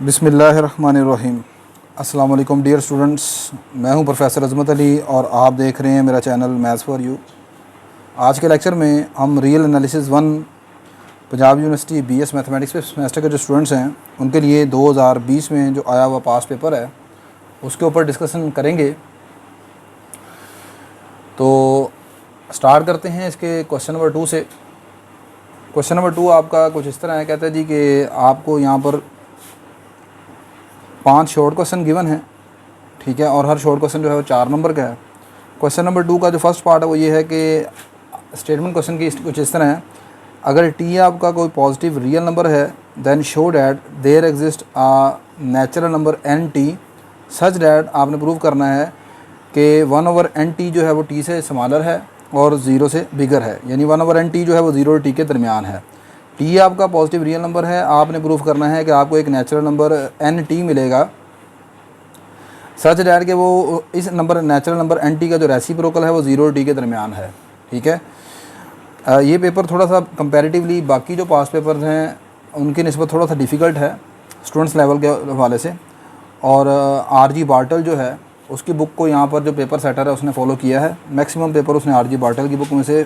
बिस्मिल्लाहिर्रहमानिर्रहीम। अस्सलाम वालेकुम डियर स्टूडेंट्स, मैं हूं प्रोफेसर अज़मत अली और आप देख रहे हैं मेरा चैनल मैथ्स फॉर यू। आज के लेक्चर में हम real analysis 1 Punjab University BS mathematics के सेमेस्टर के जो स्टूडेंट्स हैं उनके लिए 2020 में जो आया हुआ पास पेपर है उसके ऊपर डिस्कशन करेंगे। तो स्टार्ट करते हैं इसके क्वेश्चन नंबर 2 से। क्वेश्चन नंबर 2 आपका कुछ इस तरह है, कहता है जी कि आपको यहाँ पर 5 शॉर्ट क्वेश्चन गिवन है, ठीक है, और हर शॉर्ट क्वेश्चन जो है वो 4 नंबर का है। क्वेश्चन नंबर 2 का जो फर्स्ट पार्ट है वो ये है कि स्टेटमेंट क्वेश्चन की कुछ इस तरह है, अगर टी आपका कोई पॉजिटिव रियल नंबर है then show that there exist a natural number n t such that, आपने प्रूव करना है कि 1/n जो है वो टी से स्मॉलर है और 0 से बिगर है, यानी 1/n जो है वो 0 और टी के दरमियान है। टी आपका पॉजिटिव रियल नंबर है, आपने प्रूफ करना है कि आपको एक नेचुरल नंबर एन टी मिलेगा सच डैट कि वो इस number natural number n t का जो रेसिप्रोकल है वो 0 और टी के दरमियान है, ठीक है। ये पेपर थोड़ा सा कंपैरेटिवली बाकी जो पास पेपर्स हैं उनकी निस्बत थोड़ा सा डिफ़िकल्ट है स्टूडेंट्स लेवल के हवाले से, और आर.जी. बार्टल जो है उसकी बुक को यहाँ पर जो पेपर सेटर है उसने फॉलो किया है। मैक्सिमम पेपर उसने आर.जी. बार्टल की बुक में से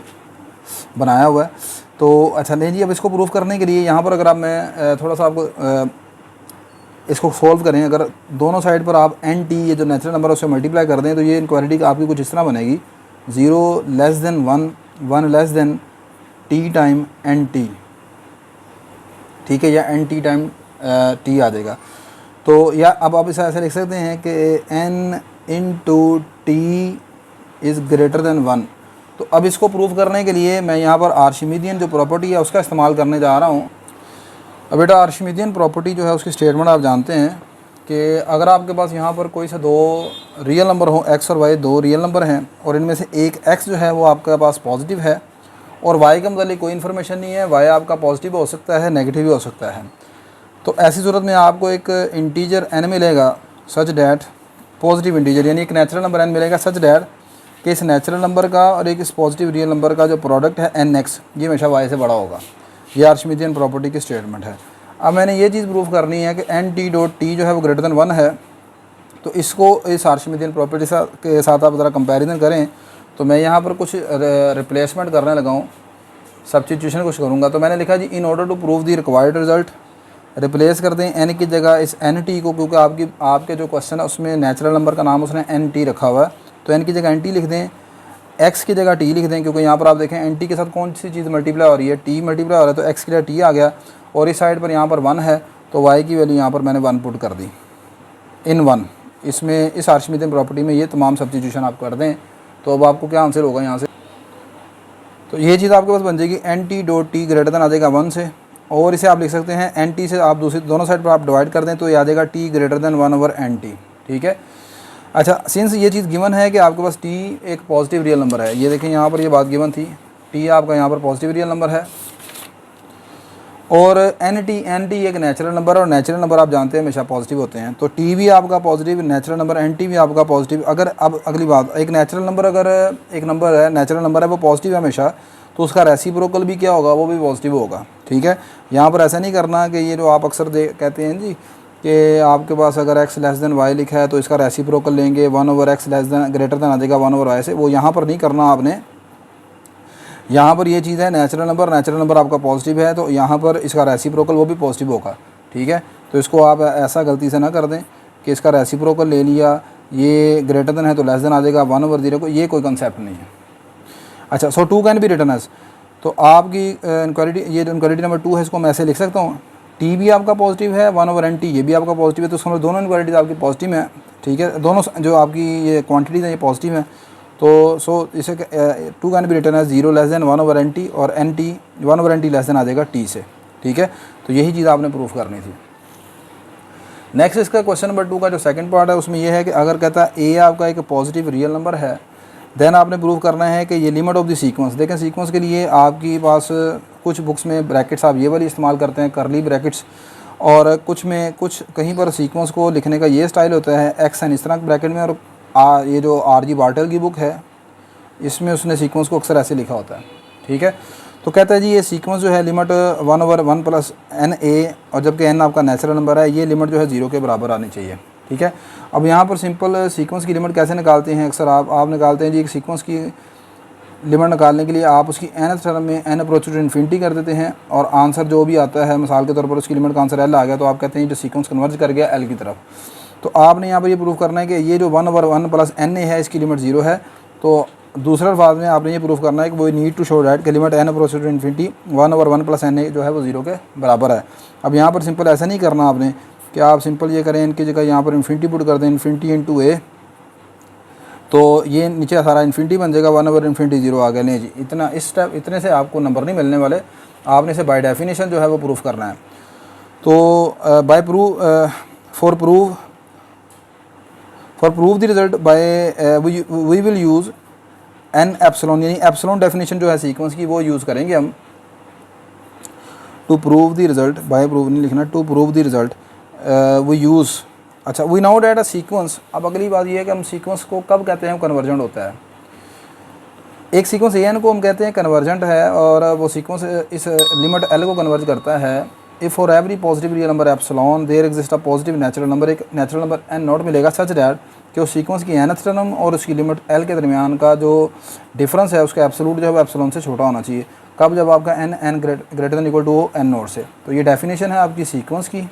बनाया हुआ है। तो अच्छा नहीं जी, अब इसको प्रूफ करने के लिए यहाँ पर अगर आप मैं थोड़ा सा आपको इसको सॉल्व करें, अगर दोनों साइड पर आप एन टी ये जो नेचुरल नंबर है उससे मल्टीप्लाई कर दें तो ये इनक्वालिटी आपकी कुछ इस तरह बनेगी, 0 less than 1 1 less than t time n t, ठीक है, या एन टी टाइम टी आ जाएगा। तो या अब आप इसे ऐसे लिख सकते हैं कि n into t is greater than 1। तो अब इसको प्रूव करने के लिए मैं यहाँ पर आर्शिमिदियन जो प्रॉपर्टी है उसका इस्तेमाल करने जा रहा हूँ। अब बेटा आर्शिमिदियन प्रॉपर्टी जो है उसकी स्टेटमेंट आप जानते हैं कि अगर आपके पास यहाँ पर कोई से 2 रियल नंबर हो, x और y 2 रियल नंबर हैं और इनमें से एक x जो है वो आपके पास पॉजिटिव है और y के मतलब कोई इन्फॉर्मेशन नहीं है, y आपका पॉजिटिव हो सकता है, नेगेटिव भी हो सकता है। तो ऐसी सूरत में आपको एक इंटीजर n मिलेगा सच डैट पॉजिटिव इंटीजर, यानी एक नेचुरल नंबर n मिलेगा सच डैट कि इस नेचुरल नंबर का और एक इस पॉजिटिव रियल नंबर का जो प्रोडक्ट है nx ये हमेशा y से बड़ा होगा। ये आर्शिमिदियन प्रॉपर्टी की स्टेटमेंट है। अब मैंने ये चीज़ प्रूव करनी है कि एन टी डॉट टी जो है वो ग्रेटर देन 1 है। तो इसको इस आर्शिमिदियन प्रॉपर्टी के साथ आप ज़रा कंपैरिजन करें। तो मैं यहाँ पर कुछ रिप्लेसमेंट करने लगा हूँ, सब्स्टिट्यूशन कुछ करूँगा। तो मैंने लिखा जी in order to prove the required result, replace कर दें एन की जगह इस एन टी को, क्योंकि आपके जो क्वेश्चन है उसमें नेचुरल नंबर का नाम उसने एन टी रखा हुआ है, तो एन की जगह एन टी लिख दें, एक्स की जगह टी लिख दें, क्योंकि यहाँ पर आप देखें एन टी के साथ कौन सी चीज़ मल्टीप्लाई हो रही है, टी मल्टीप्लाई हो रहा है, तो एक्स की जगह टी आ गया और इस साइड पर यहाँ पर 1 है तो वाई की वैल्यू यहाँ पर मैंने 1 पुट कर दी इन 1। इसमें इस आर्शिमिदियन प्रॉपर्टी में ये तमाम सब्स्टिट्यूशन आप कर दें तो अब आपको क्या आंसर होगा यहाँ से। तो ये चीज़ आपके पास बन जाएगी n t dot t greater than आ जाएगा 1 से, और इसे आप लिख सकते हैं एन टी से आप दोनों साइड पर आप डिवाइड कर दें तो ये आ जाएगा T greater then 1/n T, ठीक है। अच्छा, सिंस ये चीज़ गिवन है कि आपके पास टी एक पॉजिटिव रियल नंबर है, ये देखें यहाँ पर ये बात गिवन थी, टी आपका यहाँ पर पॉजिटिव रियल नंबर है और एन टी एक नेचुरल नंबर है और नेचुरल नंबर आप जानते हैं हमेशा पॉजिटिव होते हैं। तो टी भी आपका positive, natural number n t भी आपका पॉजिटिव। अगर अब अगली बात, एक नेचुरल नंबर अगर एक नंबर है, नेचुरल नंबर है वो पॉजिटिव है हमेशा, तो उसका रेसिप्रोकल भी क्या होगा, वो भी पॉजिटिव होगा, ठीक है। यहाँ पर ऐसा नहीं करना कि ये जो आप अक्सर कहते हैं जी कि आपके पास अगर x लेस देन y लिखा है तो इसका रेसिप्रोकल लेंगे 1/x less than greater than आ जाएगा 1/y से, वो यहाँ पर नहीं करना आपने। यहाँ पर ये चीज़ है नेचुरल नंबर आपका पॉजिटिव है तो यहाँ पर इसका रेसिप्रोकल वो भी पॉजिटिव होगा, ठीक है। तो इसको आप ऐसा गलती से ना कर दें कि इसका रेसिप्रोकल ले लिया, ये ग्रेटर देन है तो लेस देन आ जाएगा 1/0 को, ये कोई कंसेप्ट नहीं है। अच्छा, सो 2 कैन बी रिटन एज, तो आपकी इनक्वालिटी, ये जो इनक्वालिटी नंबर 2 है इसको मैं ऐसे लिख सकता हूँ, टी भी आपका पॉजिटिव है 1/n टी ये भी आपका पॉजिटिव है, तो उसमें दोनों इनक्वालिटीज आपकी पॉजिटिव हैं, ठीक है। दोनों जो आपकी ये क्वांटिटीज़ हैं ये पॉजिटिव हैं। तो सो इसे 2 can be written as 0 less than 1/n t और n t 1/n t less than आ जाएगा टी से, ठीक है। तो यही चीज़ आपने प्रूफ करनी थी। नेक्स्ट इसका क्वेश्चन नंबर 2 का जो सेकंड पार्ट है उसमें यह है कि अगर कहता है ए आपका एक पॉजिटिव रियल नंबर है देन आपने प्रूव करना है कि ये लिमिट ऑफ द सीक्वेंस। देखें सीक्वेंस के लिए आपके पास कुछ बुक्स में ब्रैकेट्स आप ये वाली इस्तेमाल करते हैं, करली ब्रैकेट्स, और कुछ में कुछ कहीं पर सीक्वेंस को लिखने का ये स्टाइल होता है एक्स एन इस तरह ब्रैकेट में, और ये जो आर.जी. बार्टल की बुक है इसमें उसने सीक्वेंस को अक्सर ऐसे लिखा होता है, ठीक है। तो कहता है जी ये सीक्वेंस जो है लिमिट 1/1 प्लस एन ए, और जबकि एन आपका नेचुरल नंबर है, ये लिमिट जो है 0 के बराबर आनी चाहिए। ठीक है, अब यहाँ पर सिंपल सीक्वेंस की लिमिट कैसे निकालते हैं, अक्सर आप निकालते हैं जी, एक सीक्वेंस की लिमिट निकालने के लिए आप उसकी nth टर्म में n अप्रोच टू इन्फिनिटी कर देते हैं, और आंसर जो भी आता है, मिसाल के तौर पर उसकी लिमिट का आंसर l आ गया, तो आप कहते हैं जो सीक्वेंस कन्वर्ज कर गया l की तरफ। तो आपने यहाँ पर ये प्रूव करना है कि ये जो 1/1 प्लस एन ए है, इसकी लिमिट 0 है। तो दूसरे अल्फाज में आपने ये प्रूव करना है कि वो नीड टू शो डैट कि limit n approach to infinity 1/1 plus n a जो है वो 0 के बराबर है। अब यहाँ पर सिंपल ऐसा नहीं करना आपने कि आप सिंपल ये करें, इनकी जगह यहाँ पर इन्फिनिटी पुट कर दें, इन्फिनिटी इंटू ए, तो ये नीचे सारा इन्फिनिटी बन जाएगा, 1/इन्फिनिटी 0 आ गया। नहीं जी, इतना इस स्टेप इतने से आपको नंबर नहीं मिलने वाले, आपने इसे बाय डेफिनेशन जो है वो प्रूफ करना है। तो by prove for prove the result by we will use an epsilon, यानी एप्सिलॉन डेफिनेशन जो है सीक्वेंस की वो यूज़ करेंगे हम। To prove the result, by prove नहीं लिखना, to prove the result we use, अच्छा we know that a sequence. अब अगली बात ये है कि हम सीक्वेंस को कब कहते हैं कन्वर्जेंट होता है। एक सीक्वेंस ए एन को हम कहते हैं कन्वर्जेंट है, और वो सीक्वेंस इस लिमिट एल को कन्वर्ज करता है if for every positive real number epsilon there exist a positive natural number, एक नेचुरल नंबर एन नॉट मिलेगा सच डैट कि उस सीक्वेंस की nth टर्म और उसकी लिमिट एल के दरमियान का जो डिफरेंस है उसका एब्सोल्यूट जो है एप्सिलॉन से छोटा होना चाहिए। कब? जब आपका n greater than equal to n not से। तो ये डेफिनेशन है आपकी सीक्वेंस की।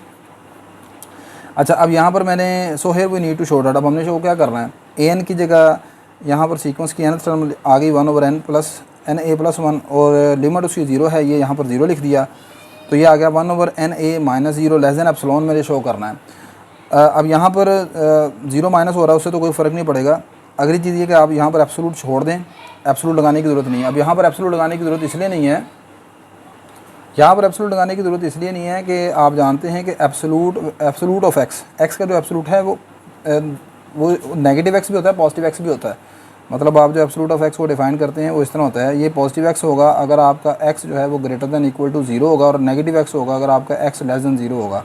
अच्छा, अब यहाँ पर मैंने so here we need to show that, अब हमने शो क्या करना है, ए एन की जगह यहाँ पर सीक्वेंस की nth टर्म आ गई 1/n प्लस एन ए प्लस 1, और लिमिट उसकी 0 है, ये यहाँ पर 0 लिख दिया, तो ये आ गया 1/n a minus 0 less than epsilon मेरे शो करना है। अब यहाँ पर 0 माइनस हो रहा है, उससे तो कोई फ़र्क नहीं पड़ेगा। अगली चीज़ ये कि आप यहाँ पर एब्सोल्यूट छोड़ दें, एब्सोल्यूट लगाने की ज़रूरत नहीं है। अब यहाँ पर एब्सोल्यूट लगाने की ज़रूरत इसलिए नहीं है, यहाँ पर एब्सोल्यूट लगाने की ज़रूरत इसलिए नहीं है कि आप जानते हैं कि एब्सोल्यूट ऑफ एक्स का जो एब्सोल्यूट है वो नेगेटिव एक्स भी होता है, पॉजिटिव एक्स भी होता है। मतलब आप जो एब्सोल्यूट ऑफ एक्स को डिफाइन करते हैं वो इस तरह होता है, ये पॉजिटिव एक्स होगा अगर आपका एक्स जो है वो ग्रेटर देन इक्वल टू 0 होगा, और नेगेटिव एक्स होगा अगर आपका एक्स लेस देन 0 होगा।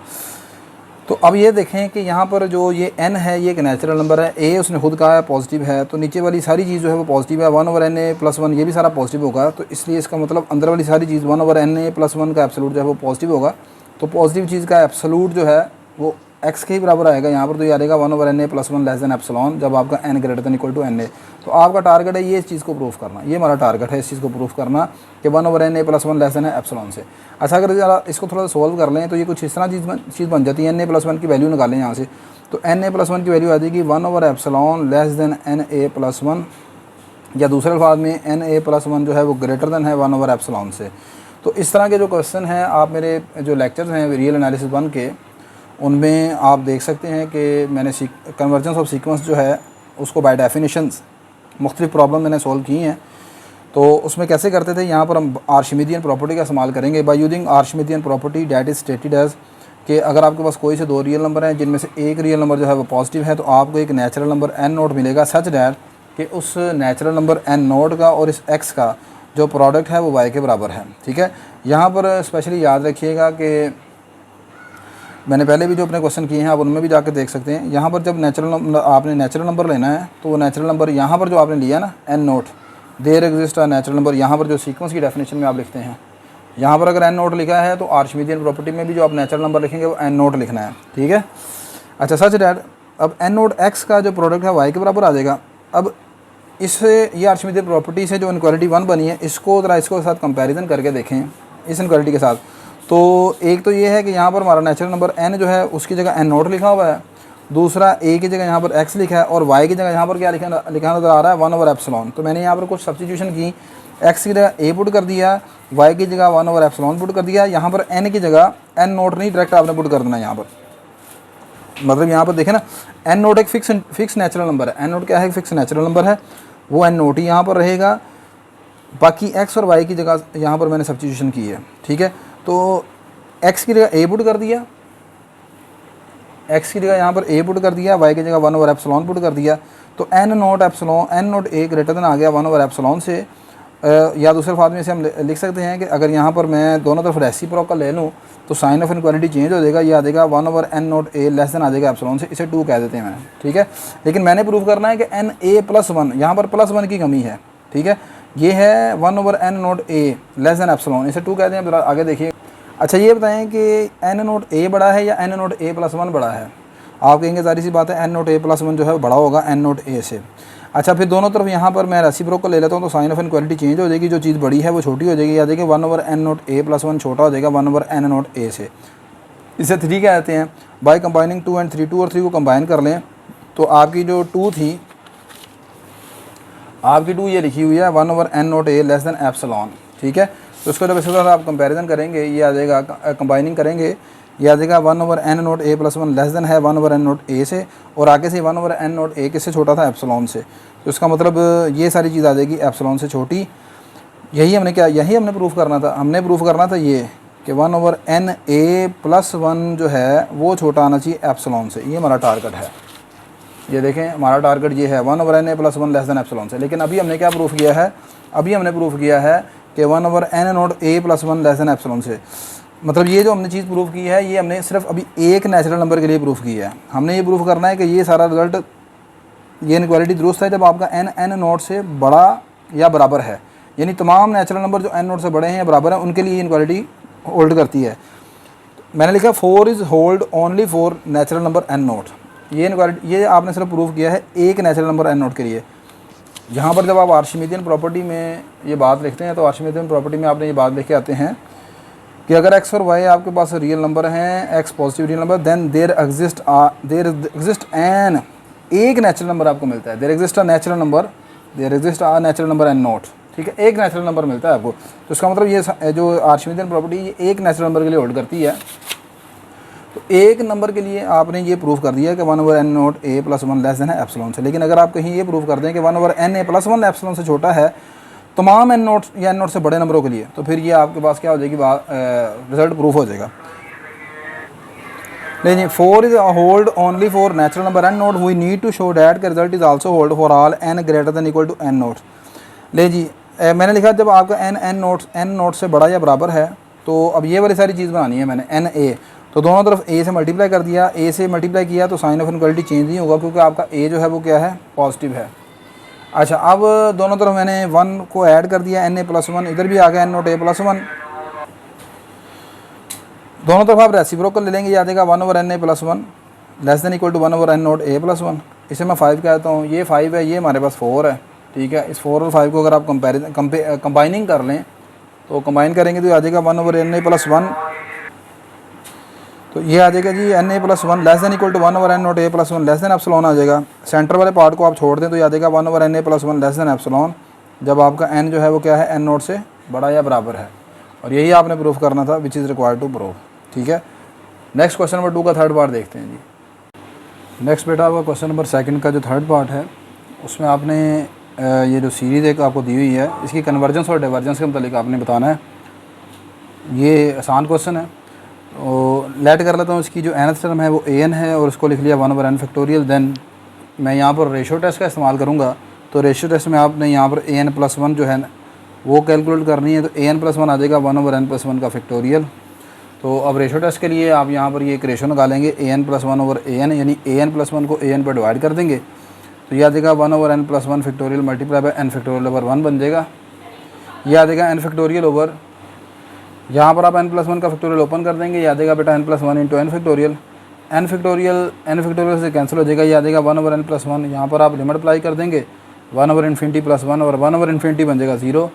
तो अब ये देखें कि यहाँ पर जो ये n है ये एक नेचुरल नंबर है, a उसने खुद कहा है पॉजिटिव है, तो नीचे वाली सारी चीज़ जो है वो पॉजिटिव है, 1/n a प्लस 1 ये भी सारा पॉजिटिव होगा, तो इसलिए इसका मतलब अंदर वाली सारी चीज़ 1/n a प्लस 1 का एब्सोल्यूट जो है वो पॉजिटिव होगा। तो पॉजिटिव चीज़ का एब्सोल्यूट जो है वो x के ही बराबर आएगा यहाँ पर, तो ये आ जाएगा 1/n a plus 1 less than epsilon जब आपका n greater than equal to n a। तो आपका टारगेट है ये इस चीज़ को प्रूफ करना, ये हमारा टारगेट है इस चीज़ को प्रूफ करना कि 1/n a plus 1 less than है एप्सिलॉन से। अच्छा, अगर ज़रा इसको थोड़ा सॉल्व कर लें तो ये कुछ इस तरह चीज़ बन जाती है, n a प्लस 1 की वैल्यू निकालें यहाँ से, तो n a प्लस 1 की वैल्यू आ जाएगी 1/एप्सिलॉन less than n a plus 1, या दूसरे अल्फाज में n a प्लस 1 जो है वो ग्रेटर देन है 1/एप्सिलॉन से। तो इस तरह के जो क्वेश्चन हैं आप मेरे जो लेक्चर्स हैं रियल एनालिसिस 1 के, उनमें आप देख सकते हैं कि मैंने कन्वर्जेंस ऑफ सीक्वेंस जो है उसको बाय डेफिनेशंस मुख्तलिफ प्रॉब्लम मैंने सॉल्व की हैं। तो उसमें कैसे करते थे, यहाँ पर हम आर्शिमिडियन प्रॉपर्टी का इस्तेमाल करेंगे। By using Archimedean property that is stated as कि अगर आपके पास कोई से 2 रियल नंबर हैं जिनमें से एक रियल नंबर जो है वो पॉजिटिव है, तो आपको एक नेचुरल नंबर n नोट मिलेगा सच डैट कि उस नेचुरल नंबर n नोट का और इस x का जो प्रोडक्ट है वो y के बराबर है। ठीक है, यहाँ पर स्पेशली याद रखिएगा कि मैंने पहले भी जो अपने क्वेश्चन किए हैं आप उनमें भी जाकर देख सकते हैं। यहाँ पर जब आपने नेचुरल नंबर लेना है तो वो नेचुरल नंबर यहाँ पर जो आपने लिया ना n not, there exist a natural number, यहाँ पर जो सीक्वेंस की डेफिनेशन में आप लिखते हैं, यहाँ पर अगर n नोट लिखा है तो आर्शिमिडियन प्रॉपर्टी में भी जो आप नेचुरल नंबर लिखेंगे वो n नोट लिखना है। ठीक है, अच्छा सच डैट अब n नोट x का जो प्रोडक्ट है y के बराबर आ जाएगा। अब इससे ये आर्शिमिडियन प्रॉपर्टी से जो इनक्वालिटी 1 बनी है इसको ज़रा इसको साथ कंपेरिजन करके देखें इस इनक्वालिटी के साथ। तो एक तो ये है कि यहाँ पर हमारा नेचुरल नंबर n जो है उसकी जगह n नोट लिखा हुआ है, दूसरा a की जगह यहाँ पर x लिखा है, और y की जगह यहाँ पर क्या लिखा नज़र आ रहा है 1/एप्सिलॉन। तो मैंने यहाँ पर कुछ सब्स्टिट्यूशन की, x की जगह a पुट कर दिया, y की जगह 1/एप्सिलॉन पुट कर दिया, यहाँ पर n की जगह n नोट नहीं डायरेक्ट आपने पुट कर देना यहाँ पर। मतलब यहाँ पर देखें ना, n नोट एक फिक्स नेचुरल नंबर है, n नोट क्या है, फिक्स नेचुरल नंबर है, वो n नोट ही यहाँ पर रहेगा, बाकी x और y की जगह यहाँ पर मैंने सब्स्टिट्यूशन की है। ठीक है, तो x की जगह a पुट कर दिया, x की जगह यहाँ पर a पुट कर दिया, y की जगह 1/एप्सिलॉन पुट कर दिया, तो n naught a greater than आ गया 1/एप्सिलॉन से। या दूसरे फार्म में से हम लिख सकते हैं कि अगर यहाँ पर मैं दोनों तरफ रेसिप्रोकल ले लूँ तो साइन ऑफ इनक्वालिटी चेंज हो जाएगा, ये आ जाएगा 1/n naught a less than आ जाएगा एप्सिलॉन से, इसे 2 कह देते हैं मैंने। ठीक है, लेकिन मैंने प्रूव करना है कि n a प्लस 1, यहाँ पर प्लस 1 की कमी है। ठीक है, ये है 1/n0a लेस दैन एप्सिलॉन, इसे 2 कहते हैं। ज़रा आगे देखिए। अच्छा ये बताएं कि n0a बड़ा है या n0a+1 बड़ा है। आप कहेंगे जारी सी बात है n0a+1 जो है वो बड़ा होगा n0a से। अच्छा फिर दोनों तरफ यहाँ पर मैं रेसिप्रोकल ले लेता हूँ तो साइन ऑफ इनक्वालिटी चेंज हो जाएगी, जो चीज़ बड़ी है वो छोटी हो जाएगी। याद देखिए 1/n0a+1 छोटा हो जाएगा 1/n0a से। इसे 3 कह देते हैं। बाय कंबाइनिंग 2 एंड 3, 2 और 3 को कंबाइन कर लें तो आपकी जो 2 थी, आपकी 2 ये लिखी हुई है 1/n0a लेस दैन एप्सिलॉन, ठीक है। तो उसको जब इस तरह आप कंपैरिजन करेंगे, ये आ जाएगा, कंबाइनिंग करेंगे, ये आ जाएगा 1/n0a+1 लेस दैन है 1/n0a से, और आगे से 1/n0a किससे छोटा था, एप्सिलॉन से। तो इसका मतलब ये सारी चीज़ आ जाएगी एप्सिलॉन से छोटी। यही हमने प्रूफ करना था। हमने प्रूफ करना था ये कि 1/na+1 जो है वो छोटा आना चाहिए एप्सिलॉन से। ये हमारा टारगेट है। ये देखें हमारा टारगेट ये है 1/na+1 लेस दैन एप्सिलॉन से। लेकिन अभी हमने क्या प्रूफ किया है, अभी हमने प्रूफ किया है कि 1/n0a+1 लेस दैन एप्सिलॉन से। मतलब ये जो हमने चीज़ प्रूफ की है, ये हमने सिर्फ अभी एक नेचुरल नंबर के लिए प्रूफ की है। हमने ये प्रूफ करना है कि ये सारा रिजल्ट, ये इनक्वालिटी दुरुस्त है जब आपका n0 से बड़ा या बराबर है। यानी तमाम नेचुरल नंबर जो n0 से बड़े हैं या बराबर हैं उनके लिए ये इनक्वालिटी होल्ड करती है। मैंने लिखा 4 is hold only for natural number n0। ये इनक्वालिटी, ये आपने सिर्फ प्रूफ किया है एक नेचुरल नंबर n0 के लिए। यहाँ पर जब आप आर्शिमीदियन प्रॉपर्टी में ये बात लिखते हैं तो आर्शिमीदियन प्रॉपर्टी में आपने ये बात लिख के आते हैं कि अगर x और y आपके पास रियल नंबर हैं, x positive real number, then there exist n, एक नेचुरल नंबर आपको मिलता है। There exist a natural number n0, ठीक है, एक नेचुरल नंबर मिलता है आपको। तो इसका मतलब ये जो आर्शिमीदियन प्रॉपर्टी ये एक नेचुरल नंबर के लिए होल्ड करती है। तो एक नंबर के लिए आपने ये प्रूफ कर दिया कि 1/n0a+1 लेस देन है एप्सिलॉन से। लेकिन अगर आप कहीं ये प्रूफ कर दें कि 1/na+1 एप्सिलॉन से छोटा है तमाम n0 या n0 से बड़े नंबरों के लिए, तो फिर ये आपके पास क्या हो जाएगी, रिजल्ट प्रूफ हो जाएगा। नहीं, 4 is hold only for natural number n0, we need to show that का result is also hold for all n greater than equal to n0। ले जी, मैंने लिखा जब आपका n0 से बड़ा या बराबर है तो अब ये वाली सारी चीज़ बनानी है मैंने na, तो दोनों तरफ a से मल्टीप्लाई कर दिया। a से मल्टीप्लाई किया तो साइन ऑफ इनक्वालिटी चेंज नहीं होगा क्योंकि आपका a जो है वो क्या है, पॉजिटिव है। अच्छा अब दोनों तरफ मैंने 1 को ऐड कर दिया, na+1, इधर भी आ गया n0a+1। दोनों तरफ आप रेसिप्रोकल ले लेंगे, याद आएगा 1/na+1 less than equal to 1/n0a+1। इसे मैं 5 कहता हूँ, ये 5 है, ये हमारे पास 4 है, ठीक है। इस 4 और 5 को अगर आप कंबाइनिंग कर लें तो कंबाइन करेंगे तो आ जाएगा 1/na+1। तो ये आ जाएगा जी na+1 less than equal to 1/n0a+1 less than epsilon आ जाएगा। सेंटर वाले पार्ट को आप छोड़ दें तो ये आ जाएगा 1/na+1 लेस देन एप्सिलॉन, जब आपका n जो है वो क्या है, n0 से बड़ा या बराबर है। और यही आपने प्रूफ करना था, which is required to prove, ठीक है। नेक्स्ट क्वेश्चन नंबर 2 का थर्ड पार्ट देखते हैं जी। नेक्स्ट बेटा आपका क्वेश्चन नंबर 2 का जो थर्ड पार्ट है उसमें आपने ये जो सीरीज़ एक आपको दी हुई है इसकी कन्वर्जेंस और डाइवर्जेंस के मतलब आपने बताना है। ये आसान क्वेश्चन है, तो लेट कर लेता हूँ। इसकी जो nth टर्म है वो an है और उसको लिख लिया 1/n। देन मैं यहाँ पर रेशो टेस्ट का इस्तेमाल करूँगा, तो रेशो टेस्ट में आपने यहाँ पर an+1 जो है वो कैलकुलेट करनी है। तो an+1 आ जाएगा 1/n+1 का फैक्टोरियल। तो अब रेशो टेस्ट के लिए आप यहाँ पर ये एक रेशो निकालेंगे an+1/an, यानी an+1 को an पर डिवाइड कर देंगे तो यह आ जाएगा 1/n+1 factorial multiply by n factorial over 1 बन जाएगा। यह आ जाएगा n फैक्टोरियल ओवर, यहाँ पर आप n+1 का फैक्टोरियल ओपन कर देंगे, याद आएगा बेटा n+1 into n factorial. n factorial से कैंसिल हो जाएगा, याद आएगा 1/n+1। यहाँ पर आप लिमिट अप्लाई कर देंगे 1/∞+1 और 1/∞ बन जाएगा 0।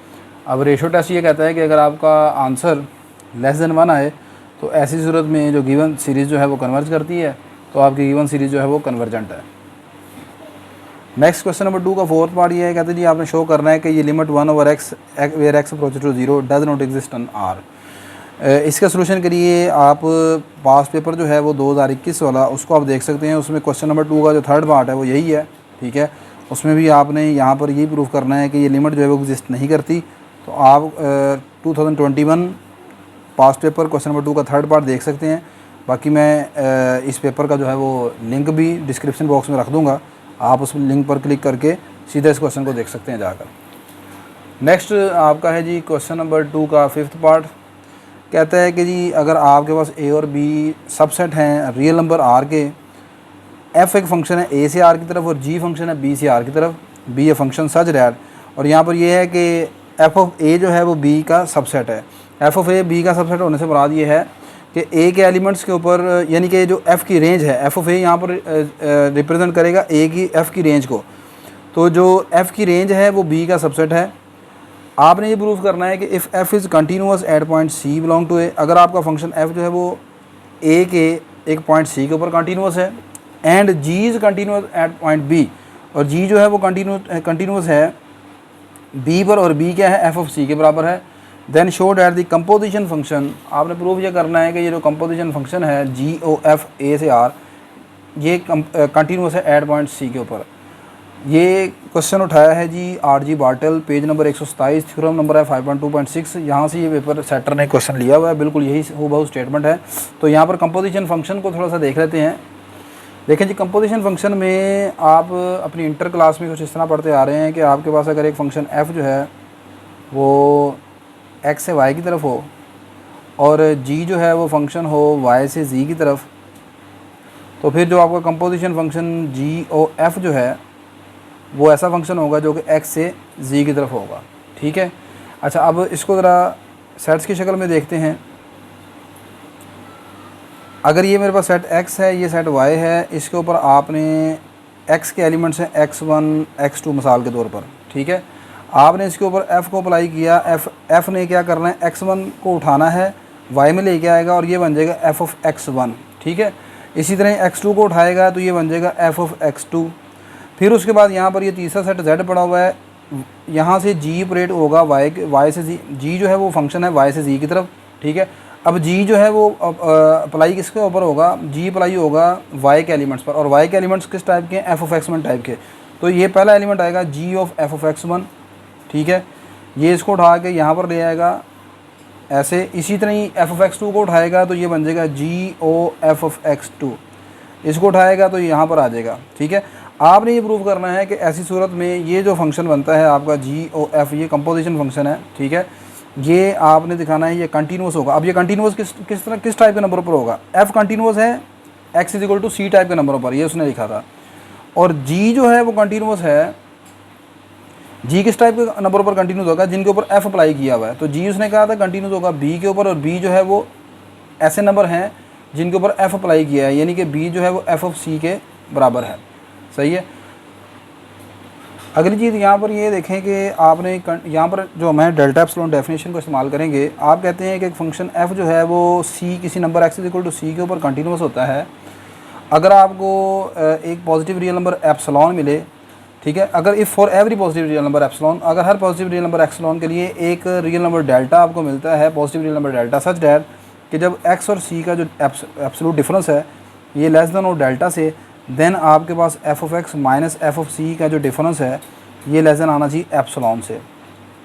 अब रेशो टेस्ट ये कहता है कि अगर आपका आंसर लेस देन 1 आए तो ऐसी सूरत में जो गिवन सीरीज़ जो है वो कन्वर्ज करती है, तो आपकी गिवन सीरीज़ जो है वो कन्वर्जेंट है। नेक्स्ट क्वेश्चन नंबर 2 का फोर्थ पार्ट ये है, कहते हैं जी आपने शो करना है कि ये limit 1/x where x approach to 0 does not exist on R। इसका सोल्यूशन के लिए आप पास पेपर जो है वो 2021 वाला उसको आप देख सकते हैं। उसमें क्वेश्चन नंबर 2 का जो थर्ड पार्ट है वो यही है, ठीक है। उसमें भी आपने यहाँ पर यही प्रूफ करना है कि ये लिमिट जो है वो एग्जिस्ट नहीं करती। तो आप 2021 पास पेपर क्वेश्चन नंबर 2 का थर्ड पार्ट देख सकते हैं। बाकी मैं इस पेपर का जो है वो लिंक भी डिस्क्रिप्शन बॉक्स में रख दूँगा, आप उस लिंक पर क्लिक करके सीधा इस क्वेश्चन को देख सकते हैं जाकर। नेक्स्ट आपका है जी क्वेश्चन नंबर 2 का फिफ्थ पार्ट, कहता है कि जी अगर आपके पास a और b सबसेट हैं रियल नंबर r के, f एक फंक्शन है a से r की तरफ और g फंक्शन है b से r की तरफ, b a function such that और यहाँ पर ये है कि एफ ऑफ ए जो है वो बी का सबसेट है। एफ ऑफ ए बी का सबसेट होने से मुराद ये है कि ए के एलिमेंट्स के ऊपर, यानी कि जो एफ़ की रेंज है, एफ ऑफ ए यहाँ पर रिप्रेजेंट करेगा ए की एफ़ की रेंज को। तो जो एफ़ की रेंज है वो बी का सबसेट है। आपने ये प्रूव करना है कि if f is continuous at point c belong to A, अगर आपका फंक्शन एफ़ जो है वो ए के एक पॉइंट सी के ऊपर कंटिन्यूअस है, and g is continuous at point b, और जी जो है वो कंटिन्यूअस है बी पर, और बी क्या है, एफ ऑफ सी के बराबर है। Then show that the composition function, आपने प्रूव ये करना है कि ये जो कंपोजिशन फंक्शन है जी ओ एफ ए से आर, ये कंटिन्यूअस है एट पॉइंट सी के ऊपर। ये क्वेश्चन उठाया है जी R G Bartle, page number 127, theorem number है 5.2.6। यहाँ से ये पेपर सेटर ने क्वेश्चन लिया हुआ है, बिल्कुल यही हूबहू स्टेटमेंट है। तो यहाँ पर कंपोजिशन फंक्शन को थोड़ा सा देख लेते हैं। देखें जी, कंपोजिशन फंक्शन में आप अपनी इंटर क्लास में कुछ इस तरह पढ़ते आ रहे हैं कि आपके पास अगर एक फंक्शन f जो है वो x से y की तरफ हो, और g जो है वो फंक्शन हो y से z की तरफ, तो फिर जो आपका कंपोजिशन फंक्शन जी ओ एफ जो है वो ऐसा फंक्शन होगा जो कि x से z की तरफ होगा। ठीक है। अच्छा, अब इसको ज़रा सेट्स की शक्ल में देखते हैं। अगर ये मेरे पास सेट x है, ये सेट y है, इसके ऊपर आपने x के एलिमेंट्स हैं x1 x2 मिसाल के तौर पर। ठीक है। आपने इसके ऊपर f को अप्लाई किया, f ने क्या करना है, x1 को उठाना है, y में लेके आएगा और ये बन जाएगा f ऑफ x1। ठीक है। इसी तरह x2 को उठाएगा तो ये बन जाएगा f ऑफ x2। फिर उसके बाद यहाँ पर ये तीसरा सेट z पड़ा हुआ है, यहाँ से g ऑपरेट होगा y से g जो है वो फंक्शन है y से z की तरफ। ठीक है। अब g जो है वो अप्लाई किसके ऊपर होगा, g अप्लाई होगा y के एलिमेंट्स पर, और y के एलिमेंट्स किस टाइप के हैं, f ऑफ x1 टाइप के। तो ये पहला एलिमेंट आएगा g of f of x1। ठीक है। ये इसको उठा के यहाँ पर ले आएगा ऐसे। इसी तरह ही f ऑफ x2 को उठाएगा तो ये बन जाएगा g o f of x2। इसको उठाएगा तो यहाँ पर आ जाएगा। ठीक है। आपने ये प्रूव करना है कि ऐसी सूरत में ये जो फंक्शन बनता है आपका जी ओ एफ, ये कंपोजिशन फंक्शन है। ठीक है। ये आपने दिखाना है ये कंटिन्यूस होगा। अब ये कंटिन्यूस किस टाइप के नंबर पर होगा, एफ कंटिन्यूस है x is equal to c type के नंबरों पर, ये उसने लिखा था। और जी जो है वो कंटिन्यूस है, जी किस टाइप के नंबरों पर कंटिन्यूस होगा, जिनके ऊपर एफ अप्लाई किया हुआ है। तो जी उसने कहा था कंटिन्यूस होगा बी के ऊपर, और बी जो है वो ऐसे नंबर हैं जिनके ऊपर एफ अप्लाई किया है, यानी कि बी जो है वो एफ ऑफ सी के बराबर है। सही है। अगली चीज़ यहाँ पर ये देखें कि आपने यहाँ पर जो हमें डेल्टा एप्सिलॉन डेफिनेशन को इस्तेमाल करेंगे। आप कहते हैं कि एक फंक्शन f जो है वो c किसी number x equal to c के ऊपर कंटिन्यूस होता है अगर आपको एक पॉजिटिव रियल नंबर एप्सिलॉन मिले। ठीक है। अगर if for every positive real number epsilon, अगर हर पॉजिटिव रियल नंबर एप्सिलॉन के लिए एक रियल नंबर डेल्टा आपको मिलता है, positive real number delta, such that कि जब x और c का जो एब्सोल्यूट डिफरेंस है ये लेस देन और डेल्टा से, देन आपके पास f of x minus f of c का जो डिफरेंस है ये लेस देन आना चाहिए एप्सिलॉन से।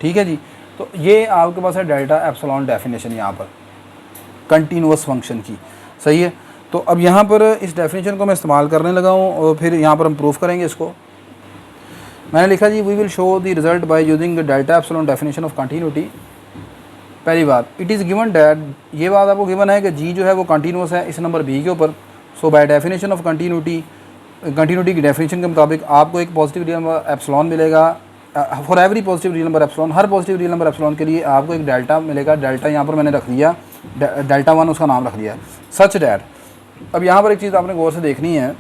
ठीक है जी। तो ये आपके पास है डेल्टा एप्सिलॉन डेफिनेशन यहाँ पर कंटिन्यूअस फंक्शन की। सही है। तो अब यहाँ पर इस डेफिनेशन को मैं इस्तेमाल करने लगा हूँ और फिर यहाँ पर हम प्रूफ करेंगे इसको। मैंने लिखा जी we will show the result by using delta epsilon definition of continuity. पहली बात, इट इज़ गिवन डैट, ये बात आपको गिवन है कि जी जो है वो कंटिन्यूस है इस नंबर बी के ऊपर। सो बाय डेफिनेशन ऑफ कंटिन्यूटी की डेफिनेशन के मुताबिक आपको एक पॉजिटिव रियल नंबर एप्सिलॉन मिलेगा for every positive real number epsilon. Her positive real number epsilon के लिए आपको एक डेल्टा मिलेगा। डेल्टा यहाँ पर मैंने रख दिया, डेल्टा 1 उसका नाम रख दिया, सच डैट। अब यहाँ पर एक चीज़ आपने गौर से देखनी है,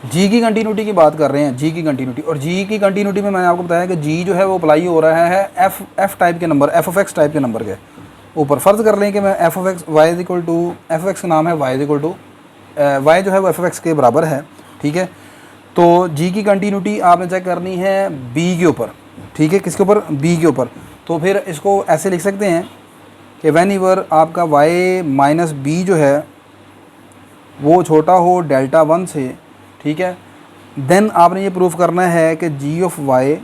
जी की कंटिन्यूटी की बात कर रहे हैं, जी की कंटिन्यूटी, और जी की कंटिन्यूटी में मैंने आपको बताया कि जी जो है वो अप्लाई हो रहा है एफ टाइप के number, f of x type के नंबर के ऊपर। फ़र्ज़ कर लें कि मैं f of x y is equal to, f of x का नाम है y is equal to, y जो है वो एफ ऑफ एक्स के बराबर है। ठीक है। तो जी की कंटिन्यूटी आपने चेक करनी है बी के ऊपर। ठीक है। किसके ऊपर, बी के ऊपर। तो फिर इसको ऐसे लिख सकते हैं कि वैन एवर आपका वाई माइनस बी जो है वो छोटा हो डेल्टा 1 से, ठीक है, देन आपने ये प्रूफ करना है कि g of y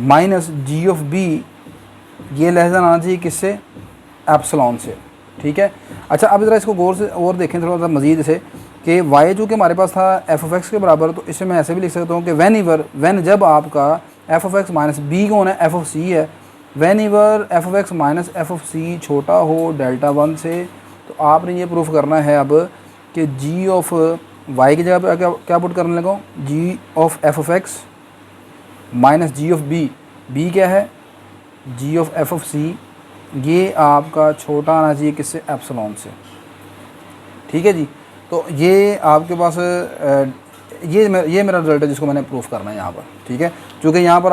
minus g of b ये लेस देन आना चाहिए किससे, एप्सिलॉन से। ठीक है। अच्छा, अब ज़रा इसको गौर से और देखें थोड़ा सा मज़ीद से कि y जो कि हमारे पास था एफ ऑफ एक्स के बराबर, तो इसे मैं ऐसे भी लिख सकता हूँ कि वैन जब आपका f of x minus b कौन है, एफ ऑफ सी है, whenever f of x minus f of c छोटा हो डेल्टा 1 से, तो आपने ये प्रूफ करना है अब कि जी ऑफ y की जगह पे क्या क्या पुट करने लगा हूँ, g of f of x minus g of b. B क्या है, g of f of c. ये आपका छोटा आना चाहिए किससे, एप्सिलॉन से। ठीक है जी। तो ये आपके पास ये मेरा रिजल्ट है जिसको मैंने प्रूफ करना है यहाँ पर। ठीक है, क्योंकि यहाँ पर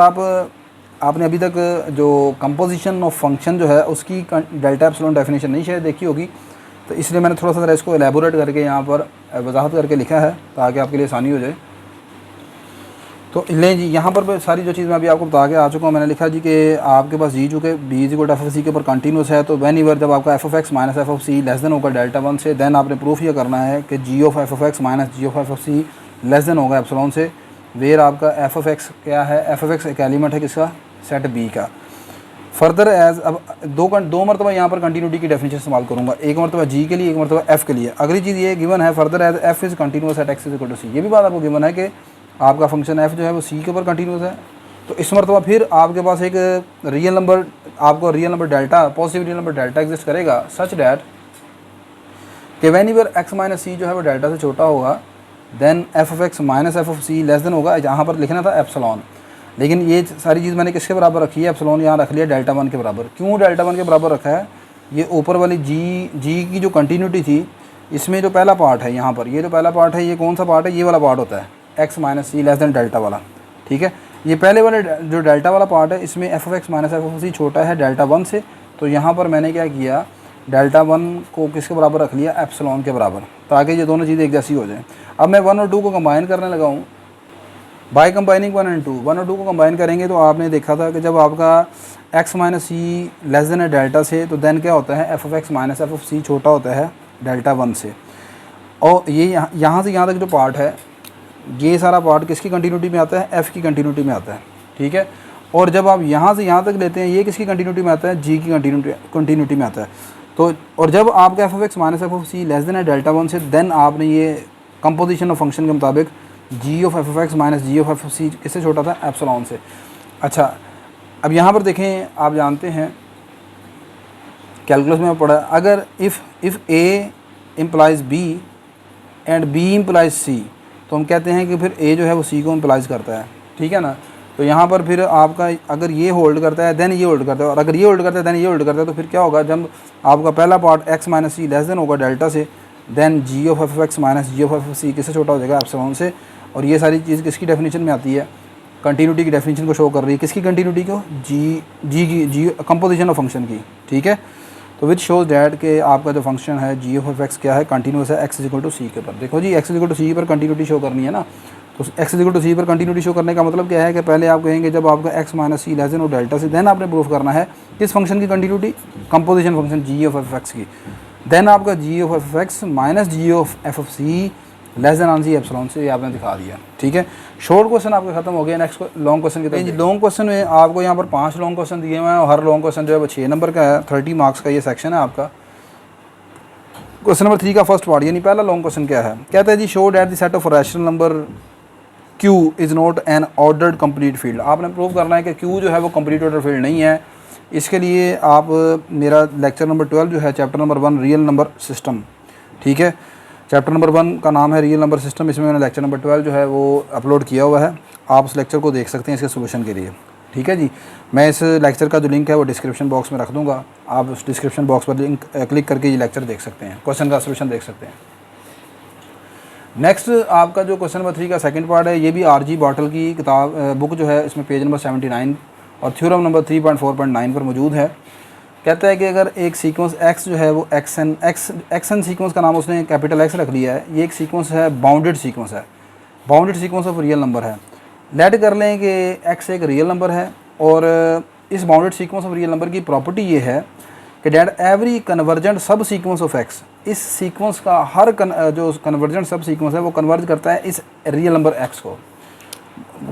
आपने अभी तक जो कंपोजिशन ऑफ फंक्शन जो है उसकी डेल्टा एप्सिलॉन डेफिनेशन नहीं शायद देखी होगी, तो इसलिए मैंने थोड़ा सा ज़रा इसको एलेबोरेट करके यहाँ पर वजाहत करके लिखा है ताकि आपके लिए आसानी हो जाए। तो लें जी, यहाँ पर सारी जो चीज़ मैं अभी आपको बता के आ चुका हूँ। मैंने लिखा जी कि आपके पास जी चूँकि b is equal to f of c के ऊपर कंटिन्यूस है, तो वैन ईवर जब आपका f of x minus f of c less than होगा डेल्टा वन से, देन आपने प्रूफ ये करना है कि g of f of x minus g of f of c less than होगा एप्सिलॉन से, वेयर आपका एफ ऑफ एक्स क्या है, एफ ऑफ एक्स एक एलिमेंट है किसका, सेट बी का। फर्दर एज अब दो मरतबा यहाँ पर कंटिन्यूटी की डेफिनेशन इस्तेमाल करूँगा, एक मरतबा जी के लिए, एक मरतबा एफ के लिए। अगली चीज़ ये गिवन है, further as f is continuous at x is equal to c. ये भी बात आपको गिवन है कि आपका फंक्शन एफ जो है वो सी के ऊपर कंटिन्यूस है। तो इस मरतबा फिर आपके पास एक रियल नंबर, आपको real number delta, positive real number delta exist करेगा सच डैट कि whenever x minus c जो है वो डेल्टा से छोटा होगा, then f of x minus f of c less than होगा, जहाँ पर लिखना था एप्सिलॉन, लेकिन ये सारी चीज़ मैंने किसके बराबर रखी है, एप्सिलॉन यहाँ रख लिया डेल्टा वन के बराबर। क्यों डेल्टा वन के बराबर रखा है, ये ऊपर वाली जी की जो कंटिन्यूटी थी, इसमें जो पहला पार्ट है यहाँ पर, ये जो पहला पार्ट है ये कौन सा पार्ट है, ये वाला पार्ट होता है x minus c less than delta वाला। ठीक है, ये पहले वाले जो डेल्टा वाला पार्ट है इसमें f of x minus f of c छोटा है डेल्टा वन से, तो यहाँ पर मैंने क्या किया, डेल्टा वन को किसके बराबर रख लिया, एप्सिलॉन के बराबर, ताकि ये दोनों चीज़ें एक जैसी हो जाएँ। अब मैं वन और टू को कंबाइन करने लगा हूँ by combining one and two. One और टू को कंबाइन करेंगे तो आपने देखा था कि जब आपका x minus c less than है डेल्टा से, तो देन क्या होता है, f of x minus f of c छोटा होता है डेल्टा वन से। और ये यहाँ से यहाँ तक जो पार्ट है, ये सारा पार्ट किसकी कंटिन्यूटी में आता है, एफ़ की कंटिन्यूटी में आता है। ठीक है, और जब आप यहाँ से यहाँ तक लेते हैं, ये किसकी कंटिन्यूटी में आता है, जी की कंटिन्यूटी में आता है। तो और जब आपका f of x minus f of c less than है डेल्टा वन से, देन आपने ये कंपोजिशन ऑफ फंक्शन के मुताबिक g of f of x minus g of f of c किससे छोटा था, एप्सिलॉन से। अच्छा, अब यहाँ पर देखें, आप जानते हैं कैलकुलस में पढ़ा, अगर if A implies B and B implies C, तो हम कहते हैं कि फिर ए जो है वो सी को इम्प्लाइज करता है। ठीक है ना, तो यहाँ पर फिर आपका अगर ये होल्ड करता है देन ये होल्ड करता है, और अगर ये होल्ड करता है देन ये होल्ड करता है, तो फिर क्या होगा, जब आपका पहला part x minus c less than होगा डेल्टा से, then g of f x minus g of f c किससे छोटा हो जाएगा, एप्सिलॉन से। और ये सारी चीज़ किसकी डेफिनेशन में आती है, कंटिन्यूटी की डेफिनेशन को शो कर रही है। किसकी कंटिन्यूटी को, जी कंपोजिशन ऑफ फंक्शन की। ठीक है, तो विच शोज डैट कि आपका जो फंक्शन है जी ऑफ एक्स क्या है, कंटिन्यूस है एक्स इज इक्वल टू सी के ऊपर। देखो जी, एक्स इज इक्वल टू सी पर कंटिन्यूटी शो करनी है ना, तो एक्स इज इक्वल टू सी पर कंटिन्यूटी शो करने का मतलब क्या है कि पहले आप कहेंगे जब आपका x minus c less than हो डेल्टा से, देन आपने प्रूफ करना है किस फंक्शन की continuity, composition function g of f x की। देन आपका g of f x minus g of f of c less than answer epsilon से, ये आपने दिखा दिया। ठीक है, शॉर्ट क्वेश्चन आपके खत्म हो गया। नेक्स्ट लॉन्ग क्वेश्चन की तरफ। लॉन्ग क्वेश्चन में आपको यहाँ पर 5 लॉन्ग क्वेश्चन दिए हुए हैं, और हर लॉन्ग क्वेश्चन जो है वो 6 नंबर का है, 30 मार्क्स का ये सेक्शन है आपका। क्वेश्चन नंबर 3 का फर्स्ट पार्ट, यानी पहला लॉन्ग क्वेश्चन क्या है, कहता है जी show that the set of rational number Q is not an ordered complete field. आपने प्रूव करना है कि Q जो है वो कंप्लीट ऑर्डर फील्ड नहीं है। इसके लिए आप मेरा लेक्चर नंबर 12 जो है, chapter number 1 real number system, ठीक है, चैप्टर नंबर 1 का नाम है रियल नंबर सिस्टम, इसमें मैंने लेक्चर नंबर 12 जो है वो अपलोड किया हुआ है, आप उस लेक्चर को देख सकते हैं इसके सोल्यूशन के लिए। ठीक है जी, मैं इस लेक्चर का जो लिंक है वो डिस्क्रिप्शन बॉक्स में रख दूंगा, आप उस डिस्क्रिप्शन बॉक्स पर लिंक क्लिक करके ये लेक्चर देख सकते हैं, क्वेश्चन का सोल्यूशन देख सकते हैं। नेक्स्ट आपका जो क्वेश्चन नंबर 3 का सेकंड पार्ट है, ये भी आर.जी. बाटल की किताब बुक जो है, इसमें पेज नंबर 79 और थ्योरम नंबर 3.4.9 पर मौजूद है। कहता है कि अगर एक सीक्वेंस x जो है वो एक्सन सीक्वेंस का नाम उसने कैपिटल X रख लिया है, ये एक सीक्वेंस है, बाउंडेड सीक्वेंस है, bounded sequence of real number है। लेट कर लें कि x एक रियल नंबर है, और इस bounded sequence of real number की प्रॉपर्टी ये है कि that every convergent subsequence of x, इस सीक्वेंस का हर जो कन्वर्जेंट सब सीक्वेंस है वो कन्वर्ज करता है इस रियल नंबर x को।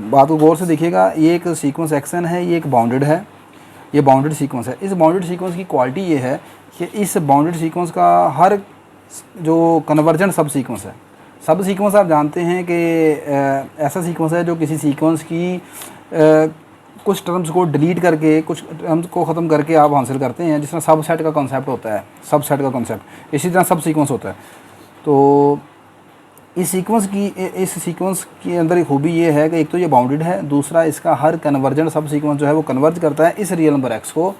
बात को गौर से देखिएगा, ये एक सीक्वेंस xn है, ये एक बाउंडेड है, ये बाउंडेड सीक्वेंस है। इस बाउंडेड सीक्वेंस की क्वालिटी ये है कि इस बाउंडेड सीक्वेंस का हर जो कन्वर्जेंट सब सीक्वेंस है, सब सीक्वेंस आप जानते हैं कि ऐसा सीक्वेंस है जो किसी सीक्वेंस की कुछ टर्म्स को डिलीट करके, कुछ टर्म्स को ख़त्म करके आप हासिल करते हैं, जिस तरह सब सेट का कॉन्सेप्ट होता है, सब सेट का कॉन्सेप्ट, इसी तरह सब सीक्वेंस होता है। तो इस सीक्वेंस के अंदर एक खूबी ये है कि एक तो ये बाउंडेड है, दूसरा इसका हर कन्वर्जेंट सब सीक्वेंस जो है वो कन्वर्ज करता है इस रियल नंबर x को।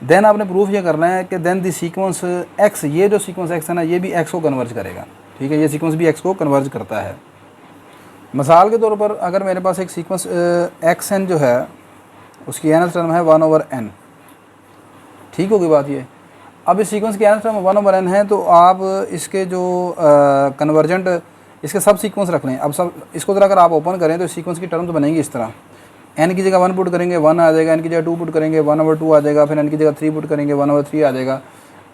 देन आपने प्रूफ ये करना है कि देन द सीक्वेंस x, ये जो सीक्वेंस x है ना, ये भी x को कन्वर्ज करेगा। ठीक है, ये सीक्वेंस भी x को कन्वर्ज करता है। मिसाल के तौर पर अगर मेरे पास एक सीक्वेंस xn जो है उसकी nth टर्म है 1/n, ठीक होगी बात ये। अब इस सीक्वेंस की nth टर्म 1/n है, तो आप इसके जो कन्वर्जेंट इसके सब सीक्वेंस रख लें। अब सब इसको ज़रा अगर आप ओपन करें तो सीक्वेंस की टर्म तो बनेंगी इस तरह, n की जगह 1 पुट करेंगे 1 आ जाएगा, n की जगह 2 पुट करेंगे 1/2 आ जाएगा, फिर n की जगह 3 पुट करेंगे 1/3 आ जाएगा,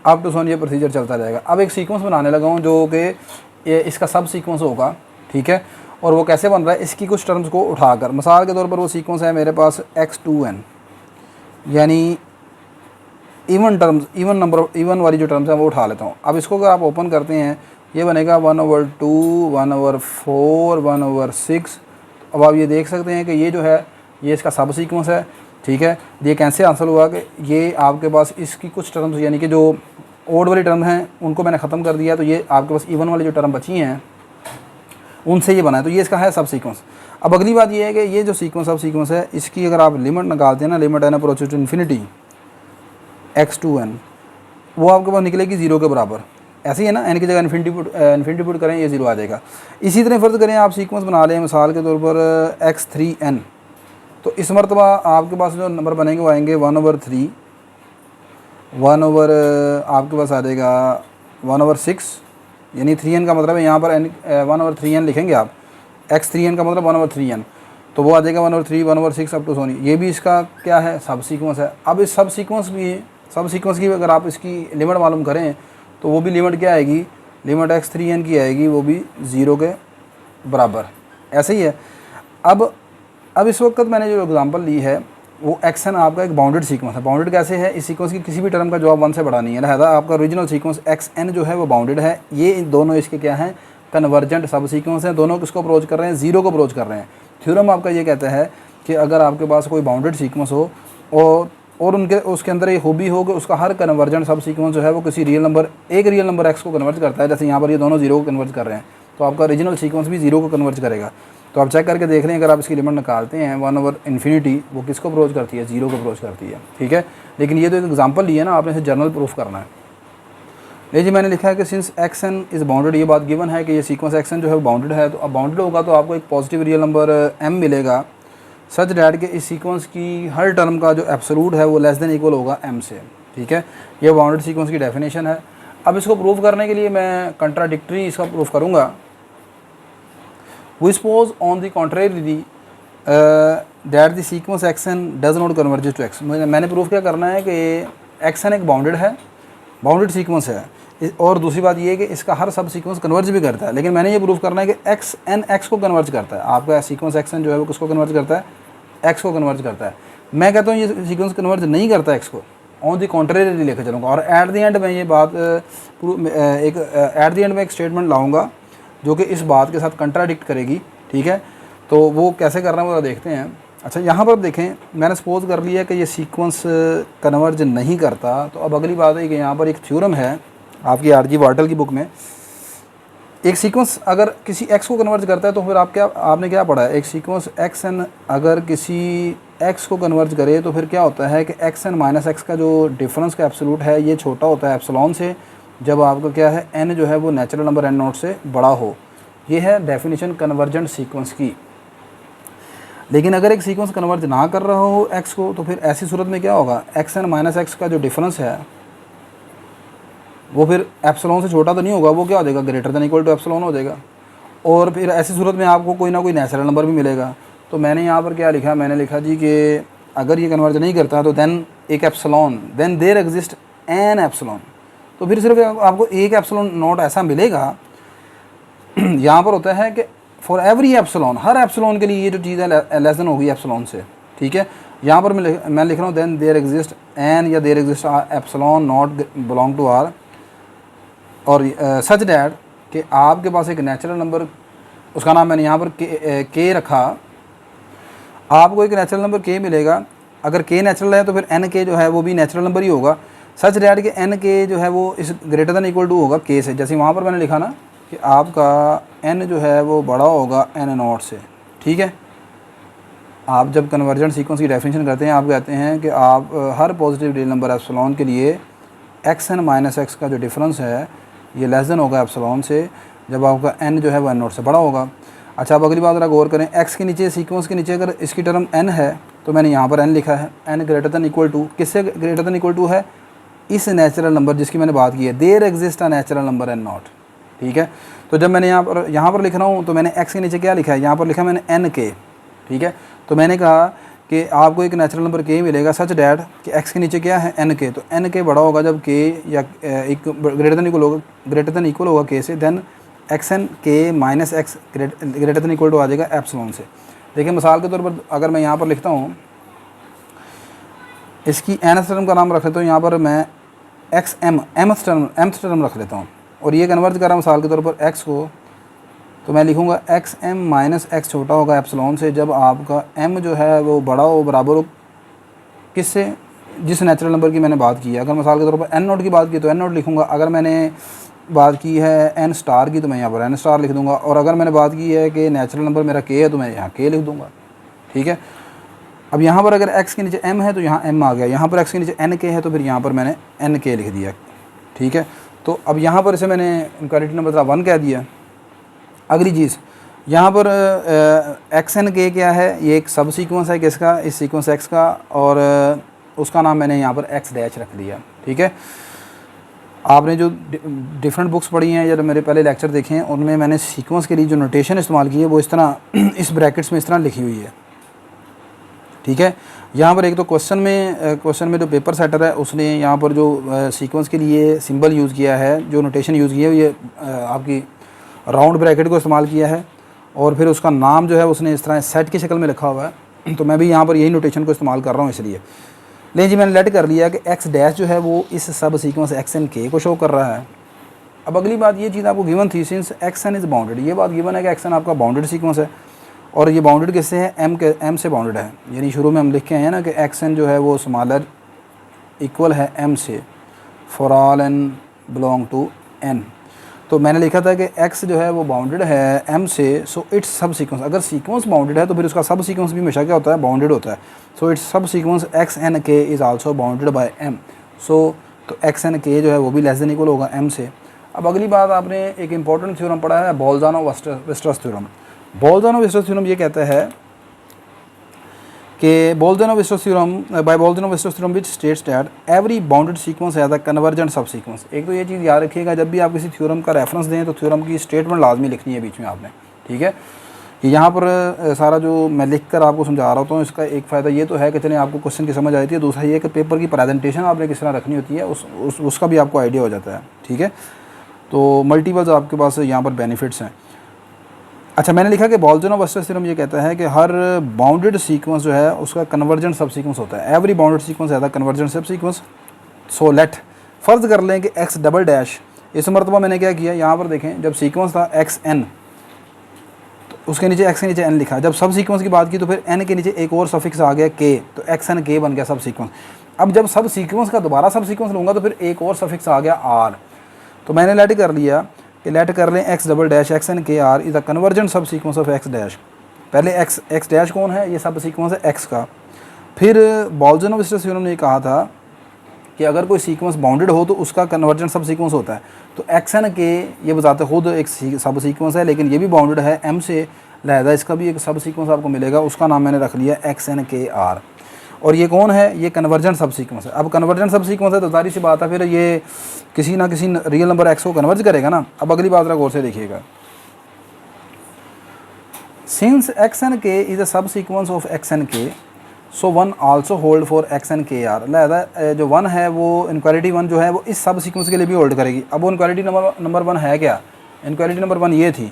अप टू सोन ये प्रोसीजर चलता जाएगा। अब एक सीक्वेंस बनाने लगा हूँ जो कि इसका सब सीक्वेंस होगा। ठीक है, और वो कैसे बन रहा है, इसकी कुछ टर्म्स को उठाकर। मिसाल के तौर पर वो सीक्वेंस है मेरे पास x2n, यानी इवन वाली जो टर्म्स हैं वो उठा लेता हूँ। अब इसको अगर आप ओपन करते हैं ये बनेगा 1/2, 1/4, 1/6। अब आप ये देख सकते हैं कि ये जो है ये इसका सब सीक्वेंस है। ठीक है, ये कैसे हासिल हुआ कि ये आपके पास इसकी कुछ टर्म्स यानी कि जो ओड वाली टर्म हैं उनको मैंने ख़त्म कर दिया, तो ये आपके पास इवन वाली जो टर्म बची हैं उनसे ये बना है, तो ये इसका है सब सीक्वेंस। अब अगली बात ये है कि ये जो सीक्वेंस सब सीक्वेंस है इसकी अगर आप लिमिट निकालते हैं ना, limit n approaches to infinity x2n, वो आपके पास निकलेगी 0 के बराबर। ऐसे ही है ना, n की जगह इन्फिनिटी पुट करें ये 0 आ जाएगा। इसी तरह फ़र्ज़ करें आप सीक्वेंस बना लें मिसाल के तौर पर x3n, तो इस मरतबा आपके पास जो नंबर बनेंगे वो आएंगे 1/3, आपके पास आ जाएगा 1/6, यानी 3n का मतलब है यहाँ पर 1/3n लिखेंगे आप, x3n का मतलब 1/3n, तो वो आ जाएगा 1/3, 1/6 अप टू सोनी। ये भी इसका क्या है, सब सीक्वेंस है। अब इस सब सीक्वेंस की अगर आप इसकी लिमिट मालूम करें तो वो भी लिमिट क्या आएगी, लिमिट x3n की आएगी, वो भी 0 के बराबर। ऐसे ही है। अब इस वक्त मैंने जो एग्जांपल ली है वो xn आपका एक बाउंडेड सीक्वेंस है। बाउंडेड कैसे है, इस सीक्वेंस की किसी भी टर्म का जवाब 1 से बड़ा नहीं है, लिहाजा आपका ओरिजिनल सीक्वेंस xn जो है वो बाउंडेड है। ये दोनों इसके क्या हैं, कन्वर्जेंट सब सीक्वेंस हैं। दोनों किसको अप्रोच कर रहे हैं, 0 को अप्रोच कर रहे हैं। थ्योरम आपका ये कहता है कि अगर आपके पास कोई बाउंडेड सीक्वेंस हो और उसके अंदर ये खूबी हो कि उसका हर कन्वर्जेंट सब सीक्वेंस जो है वो किसी एक रियल नंबर x को कन्वर्ट करता है, जैसे यहाँ पर ये दोनों 0 को कन्वर्ट कर रहे हैं, तो आपका ओरिजिनल सीक्वेंस भी 0 को कन्वर्ट करेगा। तो आप चेक करके देख लें, अगर आप इसकी लिमिट निकालते हैं 1/∞, वो किसको अप्रोच करती है, 0 को अप्रोच करती है। ठीक है, लेकिन ये तो एक एग्जांपल लिया ना, आपने इसे जर्नल प्रूफ करना है। लेकिन मैंने लिखा है कि सिंस xn इज़ बाउंडेड, ये बात गिवन है कि ये सीक्वेंस xn जो है बाउंडेड है, तो अब बाउंडेड होगा तो आपको एक पॉजिटिव रियल नंबर m मिलेगा, सच डैट के इस सीक्वेंस की हर टर्म का जो एब्सोल्यूट है वो लेस देन इक्वल होगा m से। ठीक है, ये बाउंडेड सीक्वेंस की डेफिनेशन है। अब इसको प्रूव करने के लिए मैं कंट्राडिक्टरी इसका प्रूफ करूँगा। We suppose on the contrary that the sequence xn does not converge to x। मैंने प्रूफ क्या करना है कि xn एक बाउंडेड सीक्वेंस है, और दूसरी बात ये है कि इसका हर सब सीक्वेंस कन्वर्ज भी करता है। लेकिन मैंने ये प्रूफ करना है कि xn x को कन्वर्ज करता है। आपका सीक्वेंस xn जो है वो किसको कन्वर्ज करता है, x को कन्वर्ज करता है। मैं कहता हूँ ये सीक्वेंस कन्वर्ज नहीं करता x को, ऑन दी कॉन्ट्रेरी लेकर चलूँगा। और एट द एंड मैं ये बात एट द एंड में एक स्टेटमेंट लाऊंगा जो कि इस बात के साथ कंट्राडिक्ट करेगी। ठीक है, तो वो कैसे करना है वो देखते हैं। अच्छा, यहाँ पर देखें, मैंने सपोज कर लिया कि ये सीक्वेंस कन्वर्ज नहीं करता, तो अब अगली बात है कि यहाँ पर एक थ्योरम है आपकी आरजी वार्टल की बुक में। एक सीक्वेंस अगर किसी x को कन्वर्ज करता है तो फिर आपने क्या पढ़ा है, एक सीक्वेंस xn अगर किसी x को कन्वर्ज करे तो फिर क्या होता है कि xn माइनस x का जो डिफरेंस का एब्सोल्यूट है ये छोटा होता है एप्सिलॉन से, जब आपका क्या है n जो है वो नेचुरल नंबर n नॉट से बड़ा हो। ये है डेफिनेशन कन्वर्जेंट सीक्वेंस की। लेकिन अगर एक सीक्वेंस कन्वर्ज ना कर रहा हो x को, तो फिर ऐसी सूरत में क्या होगा, xn माइनस x का जो डिफरेंस है वो फिर एप्सिलॉन से छोटा तो नहीं होगा, वो क्या हो जाएगा, greater than equal to epsilon हो जाएगा। और फिर ऐसी सूरत में आपको कोई ना कोई नेचुरल नंबर भी मिलेगा। तो मैंने यहाँ पर क्या लिखा, मैंने लिखा जी कि अगर ये कन्वर्ज नहीं करता तो देन एक epsilon, then there exist n epsilon. तो फिर सिर्फ आपको एक एप्सिलॉन नॉट ऐसा मिलेगा। यहाँ पर होता है कि for every epsilon, her epsilon के लिए ये जो चीज़ है लेस देन होगी एप्सिलॉन से। ठीक है, यहाँ पर मैं लिख रहा हूँ देन देयर एग्जिस्ट एन या there exist epsilon not belong to R, और सच डैट कि आपके पास एक नेचुरल नंबर, उसका नाम मैंने यहाँ पर के रखा, आपको एक नेचुरल नंबर के मिलेगा। अगर के नेचुरल है तो फिर एन के जो है वो भी नेचुरल नंबर ही होगा। सच डैट कि एन के जो है वो इस ग्रेटर देन इक्वल टू होगा के से, जैसे वहाँ पर मैंने लिखा ना कि आपका n जो है वो बड़ा होगा n नॉट से, ठीक है। आप जब कन्वर्जेंट सीक्वेंस की डेफिनेशन करते हैं आप कहते हैं कि आप हर पॉजिटिव रियल नंबर एप्सिलॉन के लिए एक्स एन माइनस एक्स का जो डिफरेंस है ये लेस देन होगा एप्सिलॉन से, जब आपका n जो है वो n नॉट से बड़ा होगा। अच्छा, अब अगली बात अगर गौर करें, x के नीचे सीक्वेंस के नीचे अगर इसकी टर्म n है तो मैंने यहाँ पर n लिखा है, n greater than equal to, किससे ग्रेटर दैन इक्वल टू है, इस नेचुरल नंबर जिसकी मैंने बात की है, there exist a natural number n not, ठीक है। तो जब मैंने यहाँ पर लिख रहा हूँ तो मैंने x के नीचे क्या लिखा है, यहाँ पर लिखा मैंने n k, ठीक है। तो मैंने कहा कि आपको एक नेचुरल नंबर k मिलेगा सच डैट कि x के नीचे क्या है n k, तो n k बड़ा होगा जब k या एक ग्रेटर दैन इक्वल होगा k से, देन एक्स एन के minus x greater than equal to आ जाएगा एप्सिलॉन से। देखिए मिसाल के तौर पर अगर मैं यहाँ पर लिखता हूँ, इसकी nth टर्म का नाम रख लेता हूँ यहाँ पर मैं एक्स एम mth टर्म रख लेता हूँ, और ये कन्वर्ट कर रहा हूँ मिसाल के तौर पर x को, तो मैं लिखूँगा एक्स एम माइनस एक्स छोटा होगा एप्सिलॉन से, जब आपका m जो है वो बड़ा हो, बराबर हो किससे, जिस नेचुरल नंबर की मैंने बात की है। अगर मिसाल के तौर पर n नोट की बात की तो n नोट लिखूँगा, अगर मैंने बात की है n स्टार की तो मैं यहाँ पर n स्टार लिख दूँगा, और अगर मैंने बात की है कि नेचुरल नंबर मेरा k है तो मैं यहाँ k लिख दूँगा, ठीक है। अब यहाँ पर अगर x के नीचे m है तो यहाँ m आ गया, यहाँ पर x के नीचे n k है तो फिर यहाँ पर मैंने n k लिख दिया, ठीक है। तो अब यहाँ पर इसे मैंने इनक्वालिटी नंबर 1 कह दिया। अगली चीज़ यहाँ पर एक्स एन के क्या है, ये एक सब सीक्वेंस है किसका, इस सीक्वेंस x का, और उसका नाम मैंने यहाँ पर x डैश रख दिया, ठीक है। आपने जो डिफरेंट बुक्स पढ़ी हैं या जो मेरे पहले लेक्चर देखे हैं उनमें मैंने सीक्वेंस के लिए जो नोटेशन इस्तेमाल की है वो इस तरह इस ब्रैकेट्स में इस तरह लिखी हुई है, ठीक है। यहाँ पर एक तो क्वेश्चन में जो पेपर सेटर है उसने यहाँ पर जो सीक्वेंस के लिए सिंबल यूज़ किया है, जो नोटेशन यूज़ की है ये आपकी राउंड ब्रैकेट को इस्तेमाल किया है, और फिर उसका नाम जो है उसने इस तरह सेट की शक्ल में लिखा हुआ है। तो मैं भी यहाँ पर यही नोटेशन को इस्तेमाल कर रहा हूँ इसलिए। लेकिन जी मैंने लेट कर लिया कि एक्स डैश जो है वो इस सब सीक्वेंस एक्स एन के को शो कर रहा है। अब अगली बात ये चीज़ आपको गिवन थी, since x n is bounded, ये बात गिवन है कि एक्स एन आपका बाउंडेड सीक्वेंस है, और ये बाउंडेड किससे है, एम से बाउंडेड है। यानी शुरू में हम लिख के आए हैं ना कि एक्स एन जो है वो स्मॉलर इक्वल है एम से for all n belong to n. तो मैंने लिखा था कि x जो है वो बाउंडेड है m से, सो इट्स सब सीक्वेंस, अगर सीक्वेंस बाउंडेड है तो फिर उसका सब सीक्वेंस भी हमेशा क्या होता है, बाउंडेड होता है। सो इट्स सब sequence x n k is also bounded by m। सो तो एक्स एन के जो है वो भी लेस देन इक्वल होगा m से। अब अगली बात, आपने एक इंपॉर्टेंट थ्योरम पढ़ा है बोल्ज़ानो-वीस्टरस थ्योरम। बोल्ज़ानो-वीस्टरस थ्योरम ये कहता है कि Bolzano Weierstrass theorem which states that every bounded sequence has a convergent subsequence. एक तो ये चीज़ याद रखिएगा, जब भी आप किसी थ्योरम का रेफरेंस दें तो थ्योरम की स्टेटमेंट लाजमी लिखनी है बीच में आपने, ठीक है। यहाँ पर सारा जो मैं लिख कर आपको समझा रहा हूँ इसका एक फ़ायदा ये तो है कि चलें आपको क्वेश्चन की समझ आती है, दूसरा ये कि पेपर की प्रेजेंटेशन आपने किस तरह रखनी होती है उसका भी आपको आइडिया हो जाता है, ठीक है। तो मल्टीपल्स आपके पास यहाँ पर बेनिफिट्स हैं। अच्छा, मैंने लिखा कि बोल्ज़ानो-वीस्टरस थ्योरम ये कहता है कि हर बाउंडेड सीक्वेंस जो है उसका कन्वर्जेंट सब सीक्वेंस होता है। एवरी बाउंडेड सीक्वेंस है कन्वर्जेंट सब सीक्वेंस। सो लेट फ़र्ज़ कर लें कि एक्स डबल डैश, इस मरतबा मैंने क्या किया, यहाँ पर देखें जब सीक्वेंस था एक्स एन तो उसके नीचे एक्स के नीचे एन लिखा, जब सब सीक्वेंस की बात की तो फिर एन के नीचे एक और सफिक्स आ गया के, तो एक्स एन के बन गया सब सीक्वेंस। अब जब सब सीक्वेंस का दोबारा सब सीक्वेंस लूँगा तो फिर एक और सफिक्स आ गया आर। तो मैंने लेट कर लिया कि लेट कर लें x double dash x n के r is a convergent subsequence of x dash. पहले एक्स डैश कौन है, ये सब सीक्वेंस है एक्स का। फिर बोल्ज़ानो-वीस्टरस थ्योरम ने कहा था कि अगर कोई सीक्वेंस बाउंडेड हो तो उसका कन्वर्जेंट सब सीक्वेंस होता है। तो एक्स एन के ये बजाते खुद एक सब सीक्वेंस है, लेकिन ये भी बाउंडेड है एम से, लिहाजा इसका भी एक सब सीक्वेंस आपको मिलेगा, उसका नाम मैंने रख लिया एक्स एन के आर। और ये कौन है, ये कन्वर्जेंट सब सीक्वेंस है। अब कन्वर्जेंट सब सीक्वेंस है तो जाहिर सी बात है फिर ये किसी ना किसी रियल नंबर एक्स को कन्वर्ज करेगा ना। अब अगली बात गौर से देखिएगा, since x n k is a subsequence of x n k, so one also hold for x n के आर। लिहाजा जो वन है वो इनक्वालिटी वन जो है वो इस सब सीक्वेंस के लिए भी होल्ड करेगी। अब वो इनक्वालिटी नंबर वन है क्या, इनक्वालिटी नंबर वन ये थी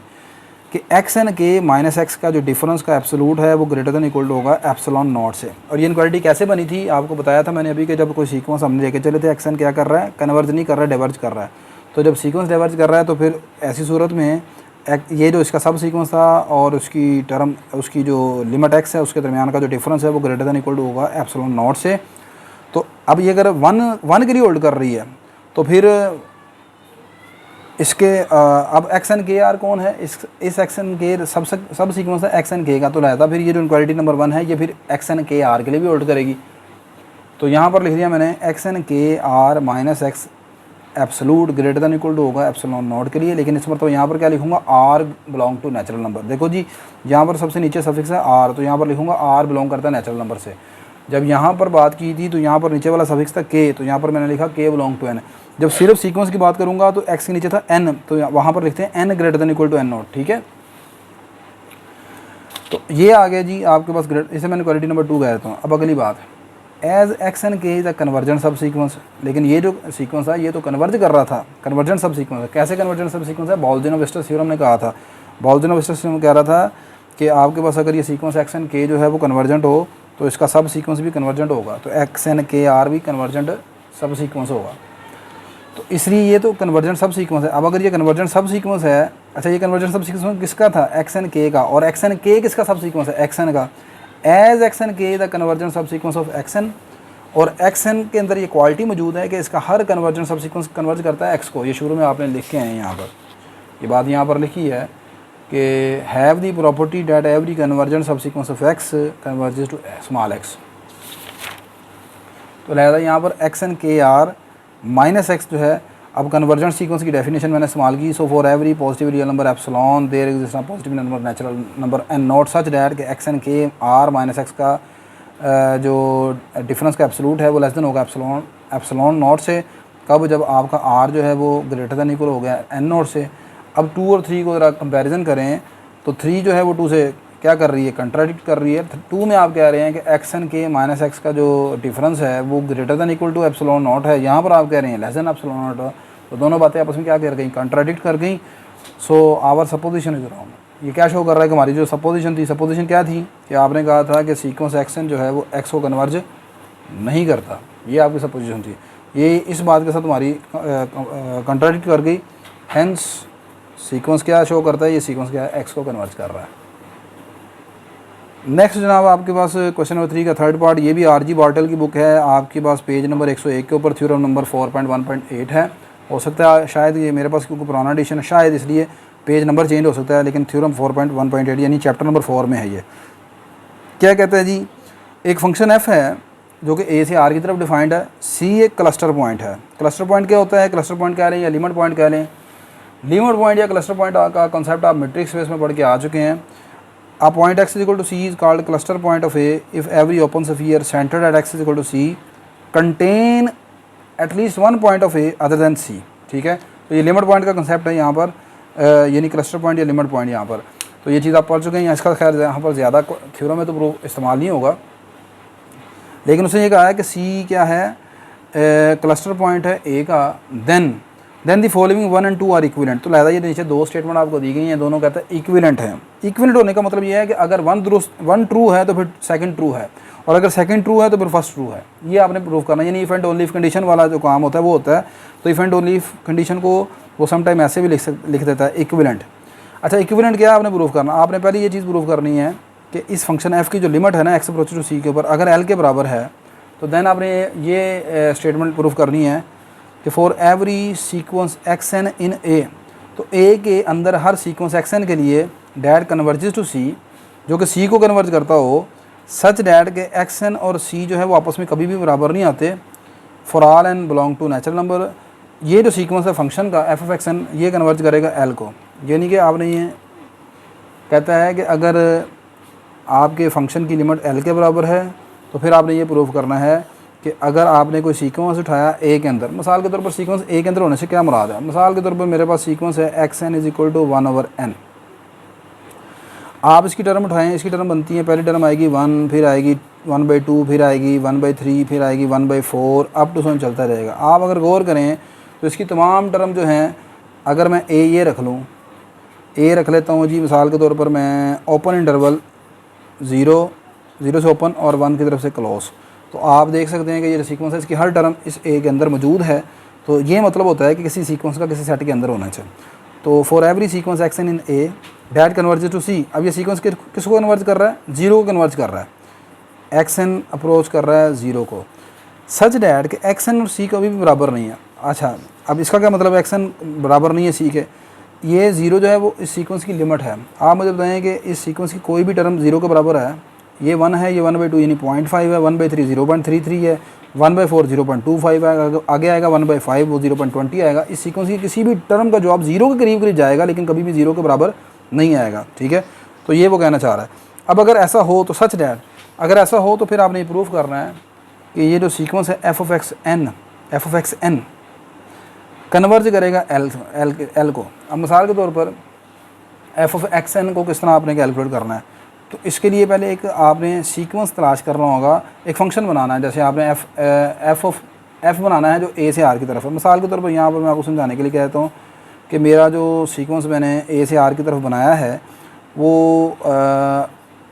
कि एक्स एन के माइनस एक्स का जो डिफरेंस का एब्सोलूट है वो ग्रेटर देन इक्वल होगा एप्सिलॉन नॉट से। और ये इनक्वालिटी कैसे बनी थी आपको बताया था मैंने अभी कि जब कोई सीक्वेंस हमने लेके चले थे, एक्स एन क्या कर रहा है, कन्वर्ज नहीं कर रहा है, डाइवर्ज कर रहा है। तो जब सीक्वेंस डाइवर्ज कर रहा है तो फिर ऐसी सूरत में ये जो इसका सब सीक्वेंस था और उसकी टर्म, उसकी जो लिमिट एक्स है उसके दरमियान का जो डिफरेंस है वो ग्रेटर देन इक्वल होगा एप्सिलॉन नॉट से। तो अब ये अगर वन के लिए होल्ड कर रही है तो फिर इसके अब एक्स एन के आर कौन है, इस एक्स एन के सब सीक्वेंस है एक्स एन के का, तो लिहाजा फिर ये जो इनक्वालिटी नंबर 1 है ये फिर एक्स एन के आर के लिए भी होल्ड करेगी। तो यहाँ पर लिख दिया मैंने एक्स एन के r minus x absolute greater than equal to होगा एप्सिलॉन नॉट के लिए, लेकिन इस मतलब यहाँ पर क्या लिखूंगा, r belong to natural number. देखो जी यहाँ पर सबसे नीचे सफिक्स है आर, तो यहाँ पर लिखूंगा आर बिलोंग करता है नेचुरल नंबर से। जब यहाँ पर बात की थी तो यहाँ पर नीचे वाला सफिक्स था के, तो यहाँ पर मैंने लिखा के बिलोंग टू एन। जब सिर्फ सीक्वेंस की बात करूँगा तो एक्स के नीचे था एन, तो वहाँ पर लिखते हैं n greater than equal to n not. ठीक है, तो ये आ गया जी आपके पास ग्रेड, इसे मैंने क्वालिटी नंबर 2 कह देता हूँ। अब अगली बात, एज एक्स एन के इज अ कन्वर्जेंट सब सीक्वेंस, लेकिन ये जो सीक्वेंस है ये तो कन्वर्ज कर रहा था, कन्वर्जेंट सब सीक्वेंस है। कैसे कन्वर्जेंट सब सीक्वेंस है, बॉल्जिनो-वीस्टर थ्योरम ने कहा था, बॉल्जिनो-वीस्टर थ्योरम कह रहा था कि आपके पास अगर ये सीक्वेंस एक्स एन के जो है वो कन्वर्जेंट हो तो इसका सब सीक्वेंस भी कन्वर्जेंट होगा, तो एक्स एन के आर भी कन्वर्जेंट सब सीक्वेंस होगा। तो इसलिए ये तो कन्वर्जेंट सब सीक्वेंस है। अब अगर ये कन्वर्जेंट सब सीक्वेंस है, अच्छा ये कन्वर्जेंट सब सीक्वेंस किसका था, एक्स एन के का, और एक्स एन के किसका सब सीक्वेंस है, एक्स एन का। एज एक्स एन के the convergent subsequence of x N, और एक्स एन के अंदर ये क्वालिटी मौजूद है कि इसका हर कन्वर्जेंट सब सीक्वेंस कन्वर्ज करता है एक्स को। ये शुरू में आपने लिख के आए हैं यहाँ पर, ये बात यहाँ पर लिखी है कि have the property that every convergent subsequence of x converges to small x. तो लिहाजा यहाँ पर एक्स एन के आर माइनस एक्स जो है, अब कन्वर्जेंट सीक्वेंस की डेफिनेशन मैंने इस्तेमाल की। So for every positive real number epsilon there exist a positive number natural number and not such that कि एक्स एन के आर माइनस एक्स का जो डिफरेंस का एब्सोलूट है वो लेस देन होगा एप्सिलॉन नॉट से, कब, जब आपका आर जो है वो ग्रेटर दैन इक्वल हो गया एन नॉट से। अब 2 और 3 को ज़रा कंपैरिजन करें तो 3 जो है वो 2 से क्या कर रही है, कंट्राडिक्ट कर रही है। 2 में आप कह रहे हैं कि एक्स एन के माइनस एक्स का जो डिफरेंस है वो greater than equal to epsilon not है, यहाँ पर आप कह रहे हैं लेस देन एप्सिलॉन नॉट। तो दोनों बातें आपस में क्या कर गई, कंट्राडिक्ट कर गई। So our supposition is wrong. ये क्या शो कर रहा है कि हमारी जो सपोजिशन थी, सपोजिशन क्या थी कि आपने कहा था कि सीक्वेंस एक्स एन जो है वो एक्स को कन्वर्ज नहीं करता, ये आपकी सपोजिशन थी। ये इस बात के साथ हमारी कंट्राडिक्ट कर गई। हेंस सीक्वेंस क्या शो करता है, ये सीक्वेंस क्या है, एक्स को कन्वर्ज कर रहा है। नेक्स्ट जनाब आपके पास क्वेश्चन नंबर 3 का थर्ड पार्ट, ये भी आर.जी. बार्टल की बुक है, आपके पास पेज नंबर 101 के ऊपर थ्योरम नंबर 4.1.8 है। हो सकता है शायद ये मेरे पास क्योंकि पुराना एडिशन है शायद इसलिए पेज नंबर चेंज हो सकता है, लेकिन थ्योरम 4.1.8 यानी चैप्टर नंबर 4 में है। ये क्या कहता है जी, एक फंक्शन एफ है जो कि ए से आर की तरफ डिफाइंड है, सी एक क्लस्टर पॉइंट है। क्लस्टर पॉइंट क्या होता है, क्लस्टर पॉइंट कह लें या लिमिट पॉइंट कह लें। लिमिट पॉइंट या क्लस्टर पॉइंट का कॉन्सेप्ट आप मैट्रिक्स स्पेस में पढ़ के आ चुके हैं। A point x is equal to c is called cluster point of A if every open sphere centered at x is equal to c contain at least one point of A other than c। ठीक है, तो ये limit point का concept है यहाँ पर, यानी cluster point या लिमिट पॉइंट यहाँ पर। तो ये चीज़ आप पढ़ चुके हैं, इसका खैर यहाँ पर ज़्यादा थ्योरम में तो प्रूफ इस्तेमाल नहीं होगा, लेकिन उसने ये कहा है कि c क्या है, क्लस्टर पॉइंट है A का, then the following 1 and 2 are equivalent. तो लिहाजा ये नीचे 2 स्टेटमेंट आपको दी गई हैं, दोनों कहते हैं इक्विवेलेंट है। इक्विवेलेंट होने का मतलब ये है कि अगर वन ट्रू है तो फिर सेकंड ट्रू है, और अगर सेकंड ट्रू है तो फिर फर्स्ट ट्रू है। ये आपने प्रूव करना है, यानी if and only if condition वाला जो काम होता है वो होता है। तो if and only if condition को वो समटाइम ऐसे भी लिख देता है इक्विवेलेंट। अच्छा, इक्विवेलेंट क्या आपने प्रूव करना, आपने पहले ये चीज़ प्रूव करनी है कि इस फंक्शन एफ की जो लिमिट है ना एक्स अप्रोच टू सी के ऊपर, अगर एल के बराबर है तो देन आपने ये स्टेटमेंट प्रूव करनी है कि for every sequence x n in A, तो ए के अंदर हर सीक्वेंस एक्स एन के लिए डैट कन्वर्जेस टू सी, जो कि सी को कन्वर्ज करता हो, सच डैट के एक्स एन और सी जो है वो आपस में कभी भी बराबर नहीं आते, for all n belong to natural number. ये जो सीक्वेंस है फंक्शन का एफ ऑफ एक्स एन, ये कन्वर्ज करेगा एल को। यानी कि आपने ये कहता है कि अगर आपके फंक्शन की लिमिट एल के बराबर है तो फिर आपने ये प्रूव करना है कि अगर आपने कोई सीक्वेंस उठाया ए के अंदर, मिसाल के तौर पर सीक्वेंस ए के अंदर होने से क्या मुराद है, मिसाल के तौर पर मेरे पास सीक्वेंस है x n is equal to 1/n। आप इसकी टर्म उठाएं, इसकी टर्म बनती है, पहली टर्म आएगी 1, फिर आएगी 1/2, फिर आएगी 1/3, फिर आएगी 1/4, अप टू 7 चलता रहेगा। आप अगर गौर करें तो इसकी तमाम टर्म जो हैं, अगर मैं ए ये रख लूँ, ए रख लेता हूँ जी, मिसाल के तौर पर मैं ओपन इंटरवल 0 से ओपन और 1 की तरफ से क्लोज, तो आप देख सकते हैं कि ये सीक्वेंस है इसकी हर टर्म इस ए के अंदर मौजूद है। तो ये मतलब होता है कि किसी सीक्वेंस का किसी सेट के अंदर होना चाहिए। तो for every sequence x n in A that converges to c, अब ये सीक्वेंस किसको कन्वर्ज कर रहा है, 0 को कन्वर्ज कर रहा है। एक्स एन अप्रोच कर रहा है 0 को, सच डैट कि एक्स एन और सी कभी भी बराबर नहीं है। अच्छा, अब इसका क्या मतलब एक्स एन बराबर नहीं है सी के, ये ज़ीरो जो है वो इस सीक्वेंस की लिमिट है। आप मुझे बताएं कि इस सीक्वेंस की कोई भी टर्म ज़ीरो के बराबर है, ये 1 है, ये 1/2 यानी 0.5 है, 1/3 0.33 है, 1/4 0.25 है, आगे आएगा 1/5 वो 0.20 आएगा। इस सीक्वेंस की किसी भी टर्म का जवाब ज़ीरो के करीब करीब जाएगा, लेकिन कभी भी ज़ीरो के बराबर नहीं आएगा। ठीक है, तो ये वो कहना चाह रहा है। अब अगर ऐसा हो तो सच डैट, अगर ऐसा हो तो फिर आपने प्रूफ करना है कि ये जो सीक्वेंस है f of x n converge करेगा एल को। अब मिसाल के तौर पर एफ ऑफ एक्स एन को किस तरह आपने कैलकुलेट करना है, तो इसके लिए पहले एक आपने सीक्वेंस तलाश करना होगा, एक फंक्शन बनाना है। जैसे आपने एफ बनाना है जो ए से आर की तरफ है। मिसाल के तौर पर यहाँ पर मैं आपको समझाने के लिए कहता हूँ कि मेरा जो सीक्वेंस मैंने ए से आर की तरफ बनाया है वो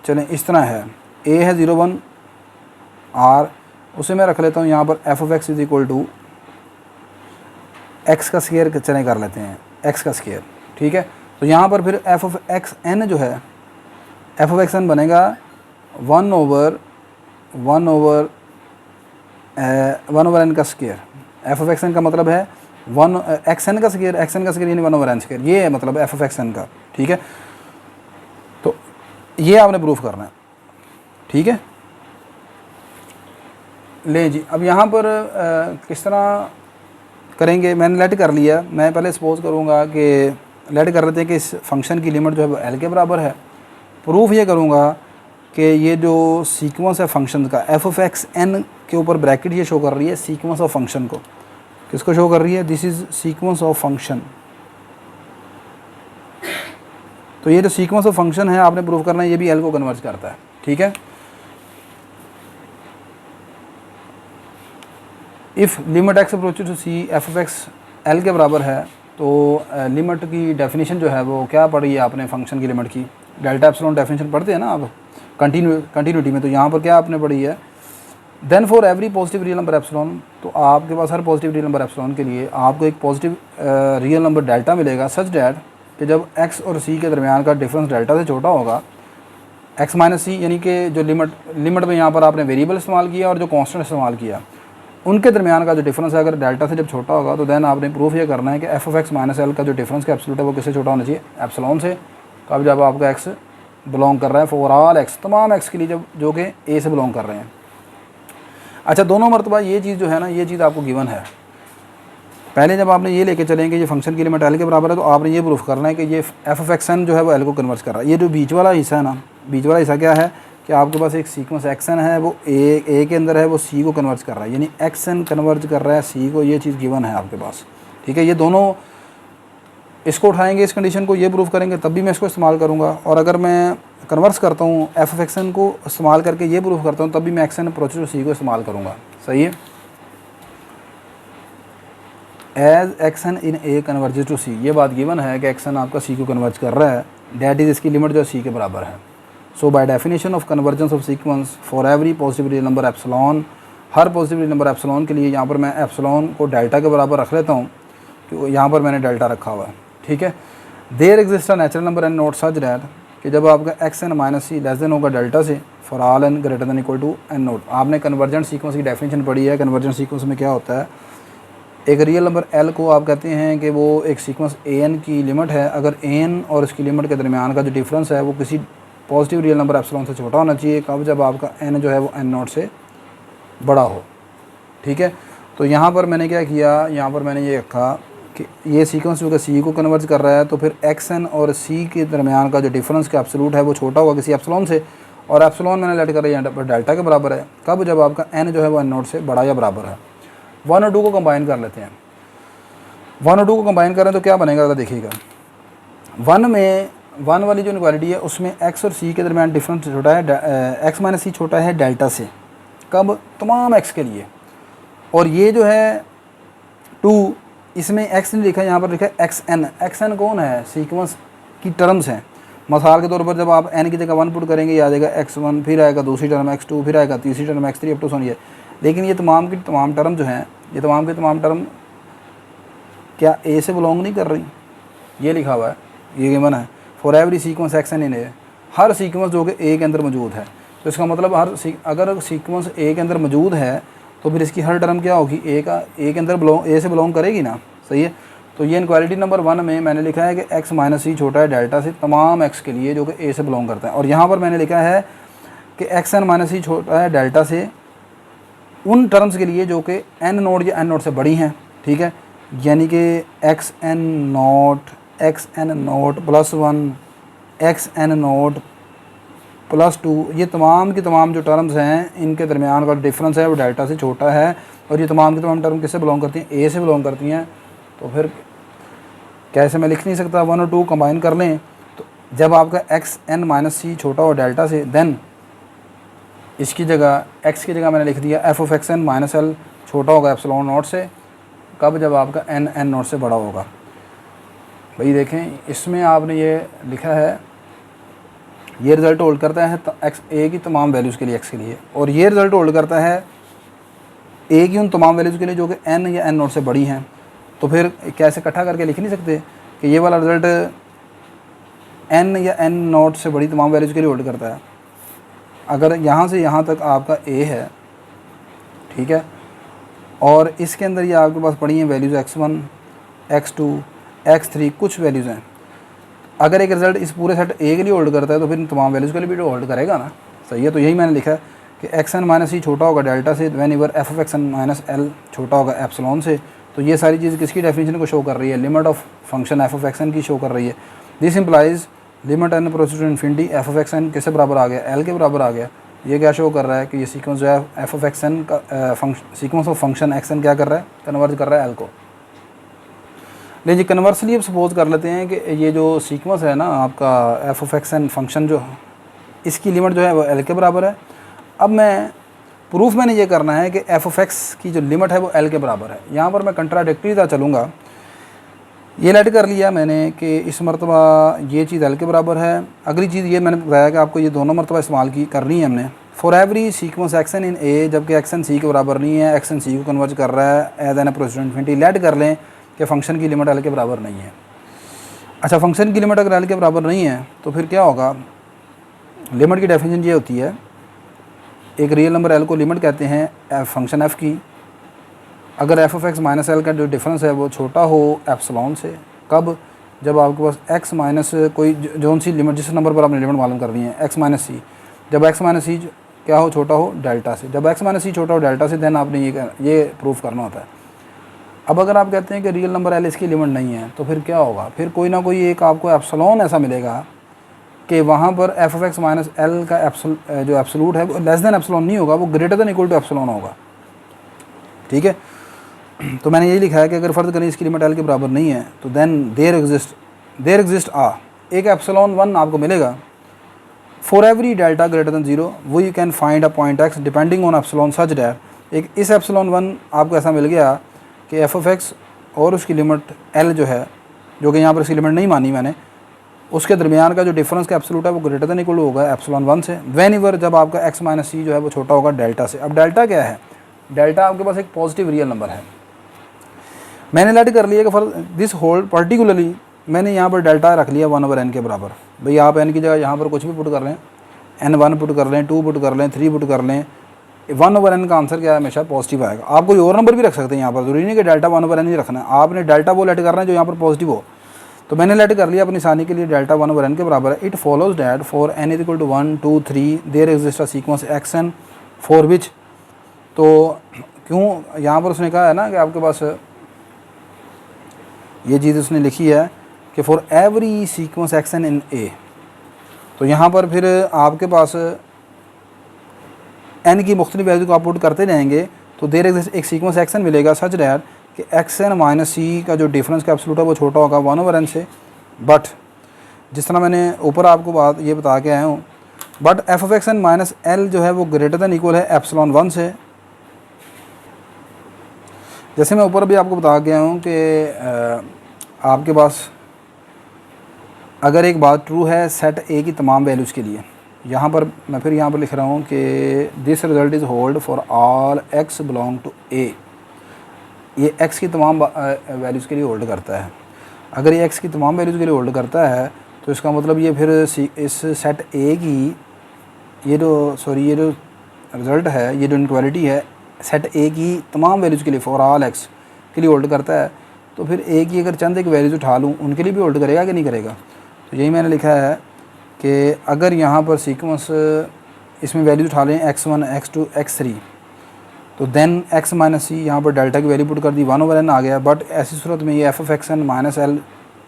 चलें इस तरह है, ए है 0 1 आर, उसे मैं रख लेता हूँ यहाँ पर f of x is equal to x का स्क्वायर चले कर लेते हैं, एक्स का स्क्वायर। ठीक है, तो यहाँ पर फिर एफ ऑफ एक्स एन जो है, एफ ऑफ एक्स एन बनेगा 1/1 ओवर एन का square. F of x n का मतलब है 1 एक्स एन का स्क्वायर, एक्स एन का स्क्वायर यानी 1 ओवर एन स्क्वायर, ये है मतलब एफ ऑफ एक्स एन का। ठीक है, तो ये आपने प्रूफ करना है। ठीक है, ले जी, अब यहाँ पर किस तरह करेंगे, मैंने लेट कर लिया। मैं पहले सपोज करूँगा कि लेट कर लेते हैं कि इस फंक्शन की लिमिट जो है वो एल के बराबर है। प्रूफ ये करूँगा कि ये जो सीक्वेंस है फंक्शन का एफ ऑफ एक्स एन के ऊपर ब्रैकेट ये शो कर रही है सीक्वेंस ऑफ फंक्शन को, किसको शो कर रही है, this is sequence of function. तो ये जो सीक्वेंस ऑफ फंक्शन है आपने प्रूफ करना है ये भी एल को कन्वर्ज करता है। ठीक है, if limit x approach to c f of x l के बराबर है, तो लिमिट की डेफिनेशन जो है वो क्या पढ़ी है आपने फंक्शन की लिमिट की, डेल्टा एप्सिलॉन डेफिनेशन पढ़ते हैं ना आप कंटिन्यूटी में, तो यहाँ पर क्या आपने पढ़ी है, then for every positive real number epsilon, तो आपके पास हर पॉजिटिव रियल नंबर एप्सिलॉन के लिए आपको एक पॉजिटिव रियल नंबर डेल्टा मिलेगा, सच डैट कि जब एक्स और सी के दरमियान का डिफरेंस डेल्टा से छोटा होगा, एक्स माइनस सी यानी कि जो लिमिट में यहाँ पर आपने वेरिएबल इस्तेमाल किया और जो कॉन्स्टेंट इस्तेमाल किया, उनके दरमियान का जो डिफरेंस है अगर डेल्टा से जब छोटा होगा, तो देन आपने प्रूफ ये करना है कि F of x minus L का जो डिफरेंस का एब्सोल्यूट है वो किससे छोटा होना चाहिए, एप्सिलॉन से। तो अब जब आपका एक्स बिलोंग कर रहा है फॉर ऑल एक्स, तमाम एक्स के लिए जब जो कि ए से बिलोंग कर रहे हैं। अच्छा, दोनों मरतबा ये चीज़ जो है ना, ये चीज़ आपको गिवन है। पहले जब आपने ये लेके चलेंगे ये फंक्शन की लिमिट एल के बराबर है, तो आपने ये प्रूफ करना है कि ये एफ ऑफ एक्स एन जो है वो एल को कन्वर्ट कर रहा है। ये जो बीच वाला हिस्सा है ना, बीच वाला हिस्सा क्या है कि आपके पास एक सीक्वेंस एक्स एन है, वो ए के अंदर है, वो सी को कन्वर्ट कर रहा है, यानी एक्स एन कन्वर्ट कर रहा है सी को, ये चीज़ गिवन है आपके पास। ठीक है, ये दोनों इसको उठाएंगे, इस कंडीशन को ये प्रूफ करेंगे, तब भी मैं इसको इस्तेमाल करूँगा। और अगर मैं कन्वर्स करता हूँ एफ ऑफ एक्स एन को इस्तेमाल करके ये प्रूफ करता हूँ, तब भी मैं x n approach to c को इस्तेमाल करूँगा। सही है, as x n in A converges to c, ये बात गिवन है कि एक्स एन आपका सी को कन्वर्ज कर रहा है, डैट इज़ इसकी लिमिट जो सी के बराबर है। सो by definition of convergence of sequence for every positive real number epsilon, her positive real number epsilon के लिए यहाँ पर मैं एप्सिलॉन को डेल्टा के बराबर रख लेता हूँ, क्योंकि यहाँ पर मैंने डेल्टा रखा हुआ है। ठीक है, there exist a natural number n not such that कि जब आपका x n minus c less than होगा डेल्टा से for all n greater than equal to n not. आपने कन्वर्जेंट सीक्वेंस की डेफिनेशन पढ़ी है। कन्वर्जेंट सीक्वेंस में क्या होता है, एक रियल नंबर एल को आप कहते हैं कि वो एक सीक्वेंस ए एन की लिमिट है, अगर ए एन और इसकी लिमिट के दरमियान का जो डिफरेंस है वो किसी पॉजिटिव रियल नंबर एप्सिलॉन से छोटा होना चाहिए, कब, जब आपका एन जो है वो एन नॉट से बड़ा हो। ठीक है, तो यहाँ पर मैंने क्या किया, यहाँ पर मैंने ये रखा कि ये सीक्वेंस जो कि सी को कन्वर्ज कर रहा है, तो फिर एक्स एन और सी के दरमियान का जो डिफरेंस का एब्सोल्यूट है वो छोटा होगा किसी एप्सिलॉन से, और एप्सिलॉन मैंने लेट कर रहा है डेल्टा के बराबर है, कब, जब आपका एन जो है वो एन नॉट से बड़ा या बराबर है। 1 और 2 को कंबाइन कर लेते हैं। 1 और 2 को कंबाइन करें तो क्या बनेगा, देखिएगा। 1 वाली जो इनक्वालिटी है उसमें एक्स और सी के दरमियान डिफरेंस छोटा है, एक्स माइनस सी छोटा है डेल्टा से, कब, तमाम एक्स के लिए। और ये जो है 2, इसमें एक्स नहीं लिखा, यहाँ पर लिखा है एक्स एन कौन है, सीक्वेंस की टर्म्स हैं। मिसाल के तौर पर जब आप एन की जगह 1 पुट करेंगे, आ जाएगा x1, फिर आएगा दूसरी टर्म x2, फिर आएगा तीसरी टर्म x3 अप टू सो ये। लेकिन ये तमाम की तमाम टर्म जो हैं, ये तमाम की तमाम टर्म क्या ए से बिलोंग नहीं कर रही, ये लिखा हुआ है, ये गिवन है for every sequence x n in A, हर सीक्वेंस जो कि ए के अंदर मौजूद है। तो इसका मतलब अगर सीक्वेंस ए के अंदर मौजूद है तो फिर इसकी हर टर्म क्या होगी, ए के अंदर ए से बिलोंग करेगी ना, सही है। तो ये इनक्वालिटी नंबर 1 में मैंने लिखा है कि x माइनस सी छोटा है डेल्टा से तमाम x के लिए जो कि ए से बिलोंग करता है, और यहाँ पर मैंने लिखा है कि एक्स एन माइनस सी छोटा है डेल्टा से उन टर्म्स के लिए जो कि n नोट या n नोट से बड़ी हैं, ठीक है। यानी कि x n not plus 1, x n not plus 2, ये तमाम की तमाम जो टर्म्स हैं इनके दरमियान का डिफरेंस है वो डेल्टा से छोटा है, और ये तमाम की तमाम टर्म किससे बिलोंग करती हैं, ए से बिलोंग करती हैं। तो फिर कैसे मैं लिख नहीं सकता, 1 और 2 कंबाइन कर लें, तो जब आपका एक्स एन माइनस सी छोटा हो डेल्टा से, देन इसकी जगह x की जगह मैंने लिख दिया f of x n minus l छोटा होगा एप्सिलॉन नॉट से, कब, जब आपका एन नॉट से बड़ा होगा। भाई देखें इसमें आपने ये लिखा है, ये रिज़ल्ट होल्ड करता है एक्स ए की तमाम वैल्यूज़ के लिए x के लिए, और ये रिज़ल्ट होल्ड करता है ए की उन तमाम वैल्यूज़ के लिए जो कि n या n नॉट से बड़ी हैं। तो फिर कैसे इकट्ठा करके लिख नहीं सकते कि ये वाला रिज़ल्ट n या n नॉट से बड़ी तमाम वैल्यूज़ के लिए होल्ड करता है। अगर यहाँ से यहाँ तक आपका a है, ठीक है, और इसके अंदर ये आपके पास पड़ी हैं वैल्यूज़ x1, x2, x3 कुछ वैल्यूज़ हैं, अगर एक रिज़ल्ट इस पूरे सेट ए के लिए होल्ड करता है तो फिर तमाम वैल्यूज़ के लिए भी तो होल्ड करेगा ना, सही है। तो यही मैंने लिखा है कि एक्स एन माइनस सी छोटा होगा डेल्टा से whenever f of x n minus l छोटा होगा एप्सिलॉन से। तो ये सारी चीज़ किसकी डेफिनेशन को शो कर रही है, limit of function f of x n की शो कर रही है। This implies limit n proceed to infinity f of x n किससे बराबर आ गया, एल के बराबर आ गया। ये क्या शो कर रहा है कि ये सीक्वेंस जो है एफ ऑफ एक्स एन का sequence of function x n क्या कर रहा है, कन्वर्ज कर रहा है एल को। लेकिन कन्वर्सली अब सपोज कर लेते हैं कि ये जो सीक्वेंस है ना आपका f of x n function जो इसकी लिमिट जो है वो एल के बराबर है। अब मैं प्रूफ मैंने ये करना है कि एफ ऑफ एक्स की जो लिमिट है वो एल के बराबर है। यहाँ पर मैं कंट्राडिक्टरी था चलूँगा, ये लेट कर लिया मैंने कि इस मरतबा ये चीज़ एल के बराबर है। अगली चीज़ ये मैंने बताया कि आपको ये दोनों मरतबा इस्तेमाल की करनी है हमने। For every sequence x n in A, जबकि एक्स एन सी के बराबर नहीं है, एक्स एन सी को कन्वर्ज कर रहा है as n proceed to infinity, let कर लें कि फ़ंक्शन की लिमिट एल के बराबर नहीं है। अच्छा, फ़ंक्शन की लिमिट अगर एल के बराबर नहीं है तो फिर क्या होगा, लिमिट की डेफिनेशन ये होती है, एक रियल नंबर एल को लिमिट कहते हैं फंक्शन एफ़ की, अगर F of x minus L का जो डिफरेंस है वो छोटा हो एप्सिलॉन से, कब, जब आपके पास एक्स माइनस कोई जोन सी लिमिट, जिस नंबर पर आपने लिमिट मालूम करनी है एक्स माइनस सी, जब एक्स माइनस सी क्या हो, छोटा हो डेल्टा से। जब एक्स माइनस सी छोटा हो डेल्टा से, देन आपने ये प्रूफ करना होता है। अब अगर आप कहते हैं कि रियल नंबर एल इसकी लिमिट नहीं है तो फिर क्या होगा, फिर कोई ना कोई एक आपको एप्सिलॉन ऐसा मिलेगा कि वहाँ पर f of x minus L का जो एब्सोल्यूट है वो लेस देन एप्सिलॉन नहीं होगा, वो greater than equal to epsilon होगा, ठीक है। तो मैंने यही लिखा है कि अगर फ़र्ज़ करें इसकी लिमिट एल के बराबर नहीं है तो देन देयर एग्जिस्ट एक एप्सिलॉन 1 आपको मिलेगा for every delta greater than 0 वो you can find a point x depending on epsilon such that, एक इस एप्सिलॉन 1 आपको ऐसा मिल गया कि एफ ऑफ एक्स और उसकी लिमिट एल जो है, जो कि यहाँ पर इसकी लिमिट नहीं मानी मैंने, उसके दरमियान का जो डिफरेंस का एब्सोल्यूट है वो ग्रेटर देन इक्वल होगा एप्सिलॉन 1 से, वेन एवर जब आपका एक्स माइनस सी जो है वो छोटा होगा डेल्टा से। अब डेल्टा क्या है, डेल्टा आपके पास एक पॉजिटिव रियल नंबर है। मैंने लेट कर लिया कि फॉर दिस होल्ड पर्टिकुलरली मैंने यहाँ पर डेल्टा रख लिया 1/n के बराबर। भाई आप n की जगह यहाँ पर कुछ भी पुट कर लें, n1 पुट कर लें, 2 पुट कर लें, 3 पुट कर लें, 1/n का आंसर क्या है, हमेशा पॉजिटिव आएगा। आप कोई और नंबर भी रख सकते हैं यहाँ पर, जरूरी नहीं कि डेल्टा 1/n ही रखना है, आपने डेल्टा वो लेट करना है जो यहाँ पर पॉजिटिव हो। तो मैंने लेट कर लिया अपनी आसानी के लिए डेल्टा 1/n के बराबर है। It follows that for n is equal to 1 2 3 there exist a sequence x n for which, तो क्यों यहाँ पर उसने कहा है ना कि आपके पास ये चीज़ उसने लिखी है कि for every sequence x n in A, तो यहाँ पर फिर आपके पास n की मुख्तलिफ वैल्यू को आप पुट करते रहेंगे तो देर एक सीक्वेंस एक्स एन मिलेगा सच डैट कि एक्स एन माइनस सी का जो डिफरेंस का एब्सोल्यूट है वो छोटा होगा 1/n से। बट जिस तरह मैंने ऊपर आपको बात ये बता के आया हूँ, but f of x n minus l जो है वो ग्रेटर देन इक्वल है एप्सिलॉन 1 से। जैसे मैं ऊपर भी आपको बता गया हूँ कि आपके पास अगर एक बात ट्रू है सेट ए की तमाम वैल्यूज़ के लिए, यहाँ पर मैं फिर यहाँ पर लिख रहा हूँ कि this result is hold for all x belong to A, ये एक्स की तमाम वैल्यूज़ के लिए होल्ड करता है। अगर ये एक्स की तमाम वैल्यूज़ के लिए होल्ड करता है तो इसका मतलब ये फिर इस सेट ए की ये जो रिज़ल्ट है, ये जो इनक्वालिटी है सेट ए की तमाम वैल्यूज़ के लिए फॉर ऑल एक्स के लिए होल्ड करता है, तो फिर ए की अगर चंद एक वैल्यूज़ उठा लूँ उनके लिए भी होल्ड करेगा कि नहीं करेगा। तो यही मैंने लिखा है कि अगर यहाँ पर सीक्वेंस इसमें वैल्यूज़ उठा लें x1 x2 x3, तो देन x माइनस सी यहाँ पर डेल्टा की वैल्यू पुट कर दी 1/n आ गया। बट ऐसी सूरत में ये f(x(n माइनस एल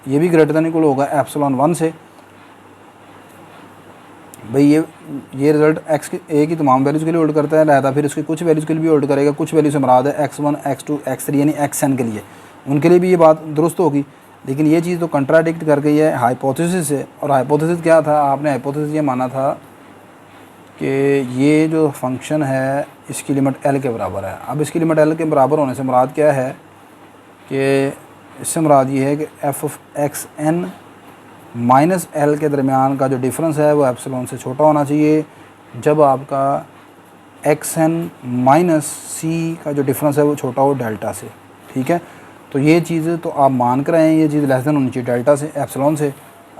ये भी ग्रेटर देन इक्वल होगा एप्सिलॉन 1 से। भाई ये रिजल्ट x की ए की तमाम वैल्यूज़ के लिए होल्ड करता है, लिहाजा फिर इसकी कुछ वैल्यूज़ के लिए भी होल्ड करेगा। कुछ वैल्यू से मुराद है x1 x2 x3 यानी xn के लिए, उनके लिए भी ये बात दुरुस्त होगी। लेकिन ये चीज़ तो कंट्राडिक्ट कर गई है हाइपोथेसिस से। और हाइपोथेसिस क्या था, आपने हाइपोथेसिस ये माना था कि ये जो फंक्शन है इसकी लिमिट l के बराबर है। अब इसकी लिमिट l के बराबर होने से मुराद क्या है कि इससे मुराद ये है कि f(x(n माइनस एल के दरमियान का जो डिफरेंस है वो एप्सिलॉन से छोटा होना चाहिए, जब आपका xn माइनस सी का जो डिफरेंस है वो छोटा हो डेल्टा से। ठीक है, तो ये चीज़ तो आप मान कर आए हैं, ये चीज़ लेस देन होनी चाहिए डेल्टा से, एप्सिलॉन से।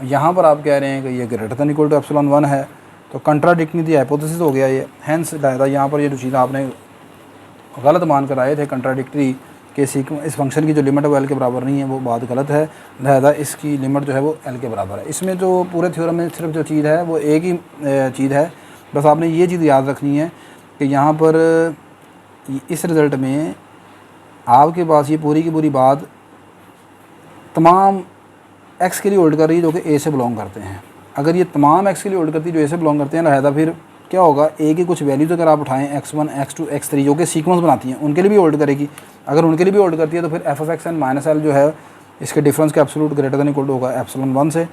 यहाँ पर आप कह रहे हैं कि ये greater than equal to epsilon 1 है, तो कंट्राडिक्टिंग दी हाइपोथेसिस हो गया ये। हैंस लिहाजा यहाँ पर ये जो चीज़ आपने गलत मान कर आए थे कंट्राडिक्टरी के इस फंक्शन की जो लिमिट है वो एल के बराबर नहीं है, वो बात गलत है। लिहाजा इसकी लिमिट जो है वो एल के बराबर है। इसमें जो पूरे थ्योरम में सिर्फ जो चीज़ है वो एक ही चीज़ है, बस आपने ये चीज़ याद रखनी है कि यहाँ पर इस रिज़ल्ट में आपके पास ये पूरी की पूरी बात तमाम एक्स के लिए होल्ड कर रही है जो कि ए से बिलोंग करते हैं। अगर ये तमाम एक्स के लिए होल्ड करती है जो ए से बिलोंग करते हैं, लिहाजा फिर क्या होगा, ए की कुछ वैल्यूज़ अगर आप उठाएं x1 x2 x3 जो कि सीक्वेंस बनाती हैं उनके लिए भी होल्ड करेगी। अगर उनके लिए भी होल्ड करती है तो फिर f(x(n माइनस एल जो है इसके डिफरेंस के एब्सोल्यूट ग्रेटर देन इक्वल होगा एप्सिलॉन 1 से।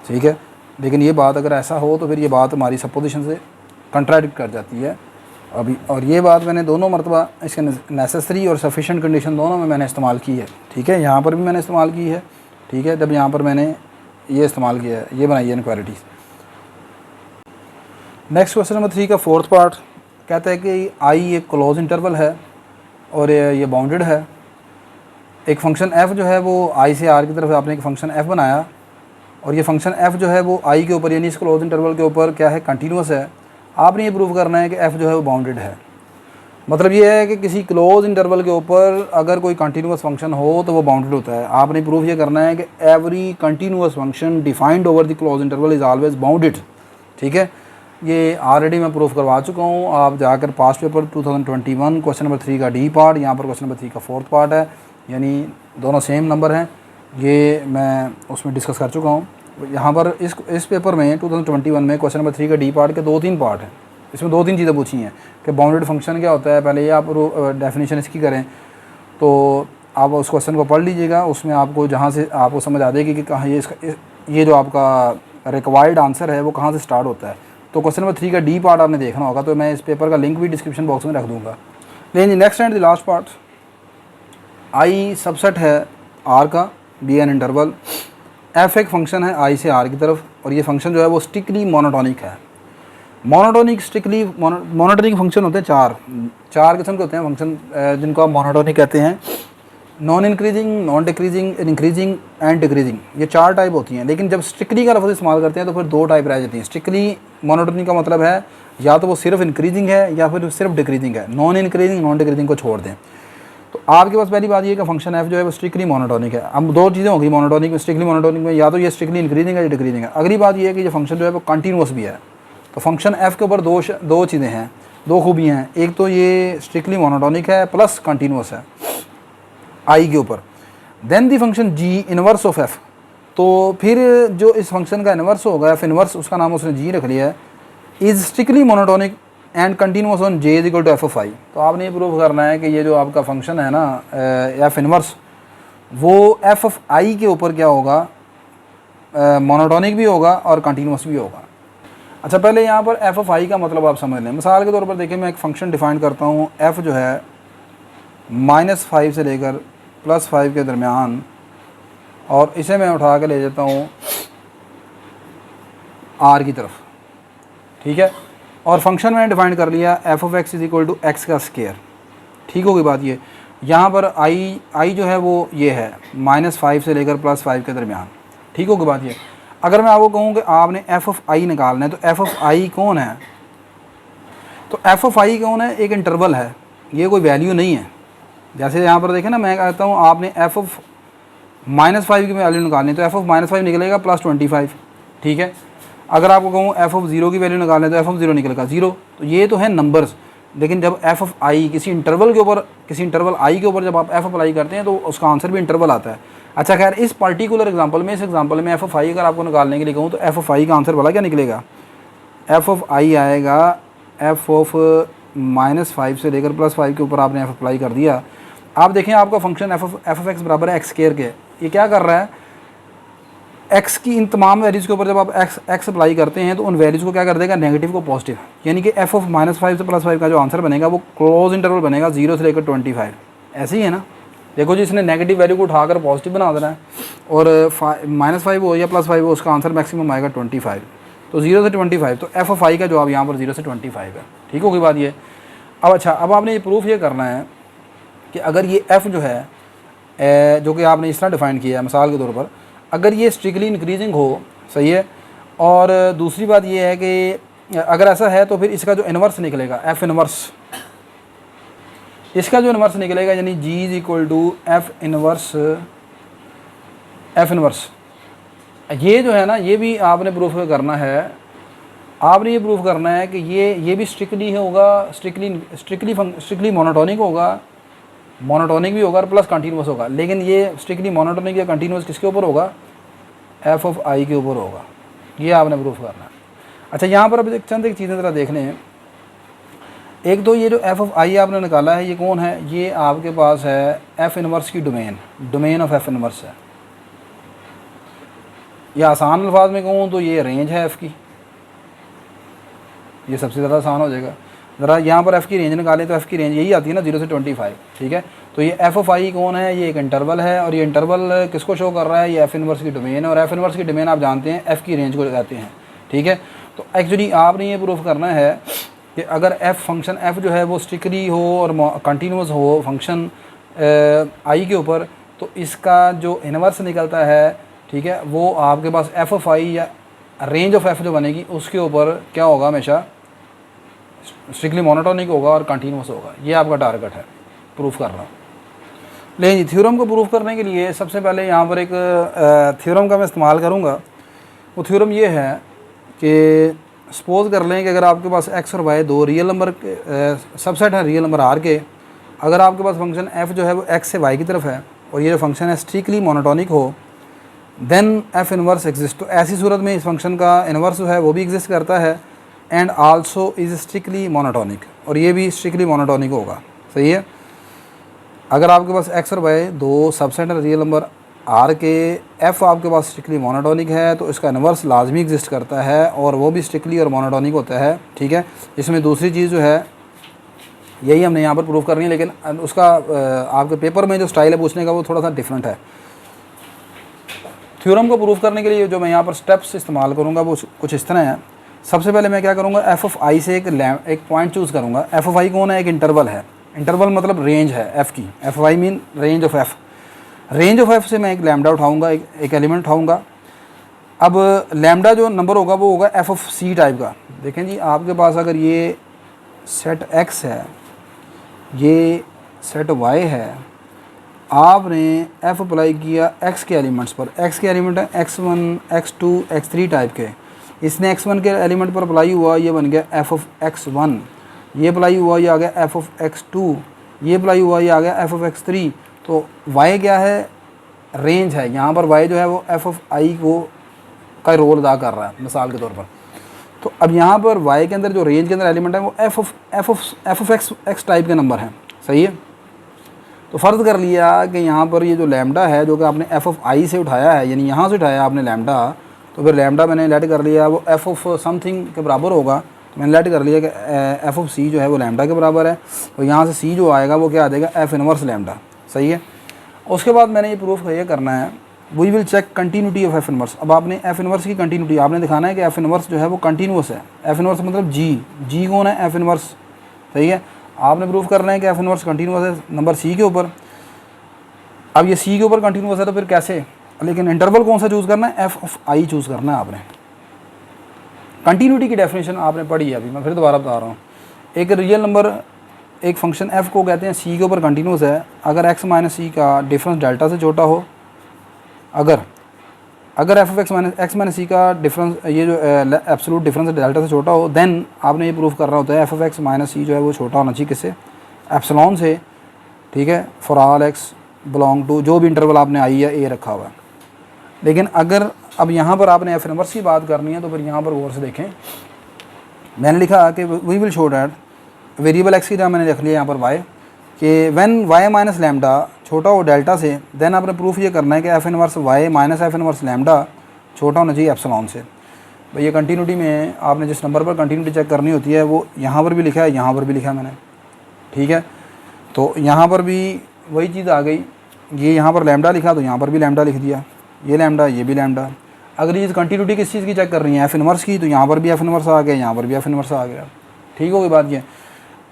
ठीक है, लेकिन ये बात अगर ऐसा हो तो फिर ये बात हमारी सपोजिशन से कंट्राडिक्ट कर जाती है अभी। और ये बात मैंने दोनों मरतबा इसके नेसेसरी और सफिशेंट कंडीशन दोनों में मैंने इस्तेमाल की है। ठीक है, यहाँ पर भी मैंने इस्तेमाल की है। ठीक है, जब यहाँ पर मैंने ये इस्तेमाल किया है, ये बनाई है इनक्वालिटीज़। नेक्स्ट क्वेश्चन नंबर 3 का फोर्थ पार्ट कहता है कि आई एक क्लोज इंटरवल है और ये बाउंडेड है। एक फंक्शन f जो है वो i से r की तरफ आपने एक फंक्शन f बनाया और ये फंक्शन f जो है वो i के ऊपर यानी इस क्लोज इंटरवल के ऊपर क्या है, कंटिन्यूस है। आपने ये प्रूव करना है कि f जो है वो बाउंडेड है। मतलब ये है कि किसी क्लोज इंटरवल के ऊपर अगर कोई कंटिन्यूस फंक्शन हो तो वो बाउंडेड होता है। आपने प्रूफ ये करना है कि every continuous function defined over the close interval is always bounded. ठीक है, ये ऑलरेडी मैं प्रूफ करवा चुका हूँ। आप जाकर पास्ट पेपर 2021 क्वेश्चन नंबर 3 का डी पार्ट, यहाँ पर क्वेश्चन नंबर 3 का फोर्थ पार्ट है, यानी दोनों सेम नंबर हैं, ये मैं उसमें डिस्कस कर चुका हूँ। यहाँ पर इस पेपर में 2021 में क्वेश्चन नंबर 3 का डी पार्ट के 2-3 पार्ट हैं। इसमें 2-3 चीज़ें पूछी हैं कि बाउंडेड फंक्शन क्या होता है। पहले ये आप डेफिनेशन इसकी करें तो आप उस क्वेश्चन को पढ़ लीजिएगा, उसमें आपको जहाँ से आपको समझ आ जाएगी कि कहाँ ये जो आपका रिक्वायर्ड आंसर है वो कहाँ से स्टार्ट होता है। तो क्वेश्चन नंबर 3 का डी पार्ट आपने देखना होगा, तो मैं इस पेपर का लिंक भी डिस्क्रिप्शन बॉक्स में रख दूँगा। लेकिन next and the last part, I subset है आर का, बी एन इंटरवल, एफ एक फंक्शन है आई से आर की तरफ और ये फंक्शन जो है वो स्ट्रिक्टली मोनोटोनिक है। मोनोटोनिक स्ट्रिक्टली मोनोटोनिक फंक्शन होते हैं चार किस्म के होते हैं फंक्शन जिनको आप मोनोटोनिक कहते हैं। Non increasing, non decreasing, increasing and decreasing, ये 4 टाइप होती हैं। लेकिन जब स्ट्रिक्टली का लफ्ज़ इस्तेमाल करते हैं तो फिर 2 टाइप रह जाती हैं। स्ट्रिक्टली मोनोटोनिक का मतलब है या तो वो सिर्फ इंक्रीजिंग है या फिर सिर्फ डिक्रीजिंग है। नॉन इंक्रीजिंग, नॉन डिक्रीजिंग को छोड़ दें। तो आपके पास पहली बात ये कि फंक्शन एफ जो है वो स्ट्रिक्टली मोनोटोनिक है। अब 2 चीज़ें होगी मोनोटोनिक में, स्ट्रिक्टली मोनोटोनिक में, या तो ये स्ट्रिक्टली इंक्रीजिंग है या डिक्रीजिंग है। अगली बात ये है कि ये फंक्शन जो है वो कंटिन्यूस भी है। तो फंक्शन एफ के ऊपर दो चीज़ें हैं, 2 खूबियाँ हैं। एक तो ये स्ट्रिक्टली मोनोटोनिक है प्लस कंटिन्यूस है आई के ऊपर। Then the function g inverse of f, तो फिर जो इस फंक्शन का इनवर्स होगा एफ इनवर्स, उसका नाम उसने जी रख लिया है, is strictly monotonic and continuous on J is equal to f of I. तो आपने ये प्रूव करना है कि ये जो आपका फंक्शन है ना एफ इनवर्स, वो एफ ऑफ आई के ऊपर क्या होगा, मोनोटोनिक भी होगा और कंटिन्यूस भी होगा। अच्छा, पहले यहाँ पर एफ ऑफ आई का मतलब आप समझ लें। मिसाल के तौर पर देखिए, मैं एक फंक्शन डिफाइन करता हूँ, एफ जो है -5 से लेकर +5 के दरमियान, और इसे मैं उठा के ले जाता हूँ आर की तरफ। ठीक है, और फंक्शन मैंने डिफाइन कर लिया f of x is equal to x का स्क्वायर। ठीक होगी बात ये। यहाँ पर आई जो है वो ये है -5 से लेकर +5 के दरमियान। ठीक होगी बात ये। अगर मैं आपको कहूँ कि आपने एफ ऑफ आई निकालना है, तो एफ ऑफ आई कौन है, तो एफ ऑफ आई कौन है, एक इंटरवल है। ये कोई वैल्यू नहीं है। जैसे यहाँ पर देखें ना, मैं कहता हूँ आपने एफ ऑफ -5 की वैल्यू निकालनी, तो एफ ऑफ -5 निकलेगा +25, ठीक है। अगर आपको कहूँ एफ ऑफ 0 की वैल्यू निकालनी तो एफ ऑफ 0 निकलेगा 0। तो ये तो है नंबर्स, लेकिन जब एफ ऑफ आई किसी इंटरवल के ऊपर, किसी इंटरवल आई के ऊपर जब आप एफ अप्लाई करते हैं तो उसका आंसर भी इंटरवल आता है। अच्छा खैर, इस पर्टिकुलर एग्जांपल में, इस एग्जांपल में एफ ऑफ आई अगर आपको निकालने के लिए कहूँ तो एफ ऑफ आई का आंसर भला क्या निकलेगा? एफ ऑफ आई आएगा एफ ऑफ -5 से लेकर +5 के ऊपर आपने एफ अप्लाई कर दिया। आप देखें आपका फंक्शन एफ ऑफ एक्स बराबर है एक्स स्क्वायर के। ये क्या कर रहा है? एक्स की इन तमाम वैल्यूज़ के ऊपर जब आप एक्स अप्लाई करते हैं तो उन वैल्यूज़ को क्या कर देगा? नेगेटिव को पॉजिटिव। यानी कि एफ ऑफ -5 से +5 का जो आंसर बनेगा वो क्लोज इंटरवल बनेगा 0 से लेकर 25। ऐसे ही है ना? देखो जी, इसने नेगेटिव वैल्यू को उठाकर पॉजिटिव बना देना है, और -5 हो या +5 हो, उसका आंसर मैक्सिमम आएगा 25। तो 0 से 25, तो एफ ऑफ आई का जवाब यहाँ पर 0 से 25 है। ठीक होगी बात ये। अब अच्छा, अब आपने ये प्रूफ ये करना है कि अगर ये एफ जो है जो कि आपने इस तरह डिफाइन किया है मिसाल के तौर पर, अगर ये स्ट्रिक्टली इंक्रीजिंग हो, सही है, और दूसरी बात ये है कि अगर ऐसा है तो फिर इसका जो इन्वर्स निकलेगा, एफ इन्वर्स, इसका जो इन्वर्स निकलेगा, यानी g is equal to f inverse, ये जो है ना, ये भी आपने प्रूफ करना है। आपने ये प्रूफ करना है कि ये भी स्ट्रिक्टली होगा, स्ट्रिक्टली मोनोटोनिक होगा, मोनोटोनिक भी होगा और प्लस कंटिन्यूस होगा। लेकिन ये स्ट्रिक्टली मोनोटोनिक या कंटिन्यूस किसके ऊपर होगा? एफ ऑफ आई के ऊपर होगा। ये आपने प्रूफ करना है। अच्छा, यहाँ पर अब चंद एक चीज़ें ज़रा देख लें। एक तो ये जो एफ ऑफ आई आपने निकाला है, ये कौन है? ये आपके पास है एफ इनवर्स की डोमेन ऑफ एफ इनवर्स है। या आसान अल्फाज में कहूँ तो ये रेंज है एफ़ की, ये सबसे ज़्यादा आसान हो जाएगा। ज़रा यहाँ पर एफ़ की रेंज निकालें तो एफ़ की रेंज यही आती है ना, 0 से 25, ठीक है। तो ये एफ ऑफ आई कौन है? ये एक इंटरवल है, और ये इंटरवल किसको शो कर रहा है? ये एफ इनवर्स की डोमेन है, और एफ इनवर्स की डोमेन आप जानते हैं एफ़ की रेंज को कहते हैं, ठीक है। तो एक्चुअली आपने ये प्रूफ करना है कि अगर एफ फंक्शन एफ जो है वो स्ट्रिक्टली हो और कंटिन्यूस हो फंक्शन आई के ऊपर, तो इसका जो इनवर्स निकलता है, ठीक है, वो आपके पास एफ ऑफ आई या रेंज ऑफ एफ जो बनेगी उसके ऊपर क्या होगा? हमेशा स्ट्रिक्टली मोनोटोनिक होगा और कंटिन्यूस होगा। ये आपका टारगेट है प्रूफ करना। लेकिन थ्योरम को प्रूफ करने के लिए सबसे पहले यहाँ पर एक थ्योरम का मैं इस्तेमाल करूँगा। वो थ्योरम ये है कि सपोज़ कर लें कि अगर आपके पास एक्स और वाई दो रियल नंबर सबसेट है रियल नंबर आर के, अगर आपके पास फंक्शन एफ जो है वो एक्स से वाई की तरफ है और ये जो फंक्शन है स्ट्रिक्टली मोनोटोनिक हो, देन एफ इनवर्स एग्जिस्ट। तो ऐसी सूरत में इस फंक्शन का इनवर्स जो है वो भी एग्जिस्ट करता है, and also is strictly monotonic, और ये भी स्ट्रिक्टली मोनोटोनिक होगा, सही है। अगर आपके पास एक्स और वाई दो सबसेट है रियल नंबर आर के, एफ़ आपके पास स्ट्रिक्टली मोनोटोनिक है तो इसका इनवर्स लाजमी एग्जिस्ट करता है, और वो भी स्ट्रिक्टली और मोनोटोनिक होता है, ठीक है। इसमें दूसरी चीज़ जो है यही हमने यहाँ पर प्रूफ करनी है, लेकिन उसका आपके पेपर में जो स्टाइल है पूछने का वो थोड़ा सा डिफरेंट है। थ्योरम को प्रूफ करने के लिए जो मैं यहाँ पर स्टेप्स इस्तेमाल करूँगा वो कुछ इस तरह है। सबसे पहले मैं क्या करूँगा? एफ ऑफ आई से एक पॉइंट चूज़ करूँगा। एफ ऑफ आई कौन है? एक इंटरवल है। इंटरवल मतलब रेंज है एफ़ की। F of I mean range of F. Range of F से मैं एक लैम्डा उठाऊँगा, एक एलिमेंट उठाऊँगा। अब लैम्डा जो नंबर होगा वो होगा एफ ऑफ सी टाइप का। देखें जी, आपके पास अगर ये सेट एक्स है, ये सेट वाई है, आपने एफ अप्लाई किया एक्स के एलिमेंट्स पर। एक्स के एलिमेंट है x1, x2, x3 टाइप के। इसने x1 के एलिमेंट पर अप्लाई हुआ, ये बन गया एफ ऑफ x1। ये अप्लाई हुआ, ये आ गया एफ ऑफ x2। ये अप्लाई हुआ, ये आ गया एफ ऑफ x3। तो y क्या है? रेंज है। यहाँ पर y जो है वो एफ ऑफ आई को का रोल अदा कर रहा है मिसाल के तौर पर। तो अब यहाँ पर y के अंदर जो रेंज के अंदर एलिमेंट है वो एफ ऑफ एक्स टाइप के नंबर हैं, सही है। तो फ़र्ज़ कर लिया कि यहाँ पर ये जो लैम्डा है जो कि आपने एफ ऑफ आई से उठाया है, यानी यहाँ से उठाया आपने लैम्डा, तो फिर लैम्डा मैंने लेट कर लिया वो एफ ऑफ समथिंग के बराबर होगा। तो मैंने लेट कर लिया कि एफ ऑफ सी जो है वो लैम्डा के बराबर है। तो यहाँ से सी जो आएगा वो क्या आ जाएगा? एफ इनवर्स लैम्डा, सही है। उसके बाद मैंने ये प्रूफ ये करना है, we will check continuity of f inverse. अब आपने एफ इनवर्स की कंटिन्यूटी आपने दिखाना है कि एफ इनवर्स जो है वो कंटिन्यूस है। एफ इनवर्स मतलब जी कौन है? एफ इनवर्स, सही है। आपने प्रूफ करना है कि एफ इनवर्स कंटिन्यूस है नंबर सी के ऊपर। अब ये सी के ऊपर कंटिन्यूस है तो फिर कैसे? लेकिन इंटरवल कौन सा चूज़ करना है? एफ ऑफ आई चूज़ करना है आपने। कंटिन्यूटी की डेफिनेशन आपने पढ़ी है अभी, मैं फिर दोबारा बता रहा हूँ। एक रियल नंबर एक फंक्शन f को कहते हैं c के ऊपर कंटिन्यूस है अगर x माइनस c का डिफरेंस डेल्टा से छोटा हो, अगर एफ ऑफ एक्स माइनस सी का डिफरेंस, ये जो एब्सोल्यूट डिफरेंस डेल्टा से छोटा हो, देन आपने ये प्रूफ करना होता है f of x minus c जो है वो छोटा होना चाहिए किससे, एप्सिलॉन से, ठीक है, for all x belong to जो भी इंटरवल आपने आई या ए रखा हुआ है। लेकिन अगर अब यहाँ पर आपने एफ इनवर्स की बात करनी है तो फिर यहाँ पर गौर से देखें, मैंने लिखा कि we will show that variable x की जगह मैंने रख लिया यहाँ पर वाई, कि व्हेन वाई माइनस लैम्डा छोटा हो डेल्टा से, देन आपने प्रूफ ये करना है कि f inverse y minus f inverse lambda छोटा होना चाहिए एप्सिलॉन से। भाई ये कंटिन्यूटी में आपने जिस नंबर पर कंटिन्यूटी चेक करनी होती है वो यहाँ पर भी लिखा है, यहाँ पर भी लिखा है मैंने, ठीक है। तो यहाँ पर भी वही चीज़ आ गई, ये यहाँ पर लैम्डा लिखा तो यहाँ पर भी लैम्डा लिख दिया, ये लैम्डा ये भी लैम्डा। अगर ये कंटिन्यूटी किस चीज़ की चेक कर रही है, एफ इनवर्स की, तो यहाँ पर भी एफ इनवर्स आ गया, यहाँ पर भी एफ इनवर्स आ गया, ठीक होगी बात ये।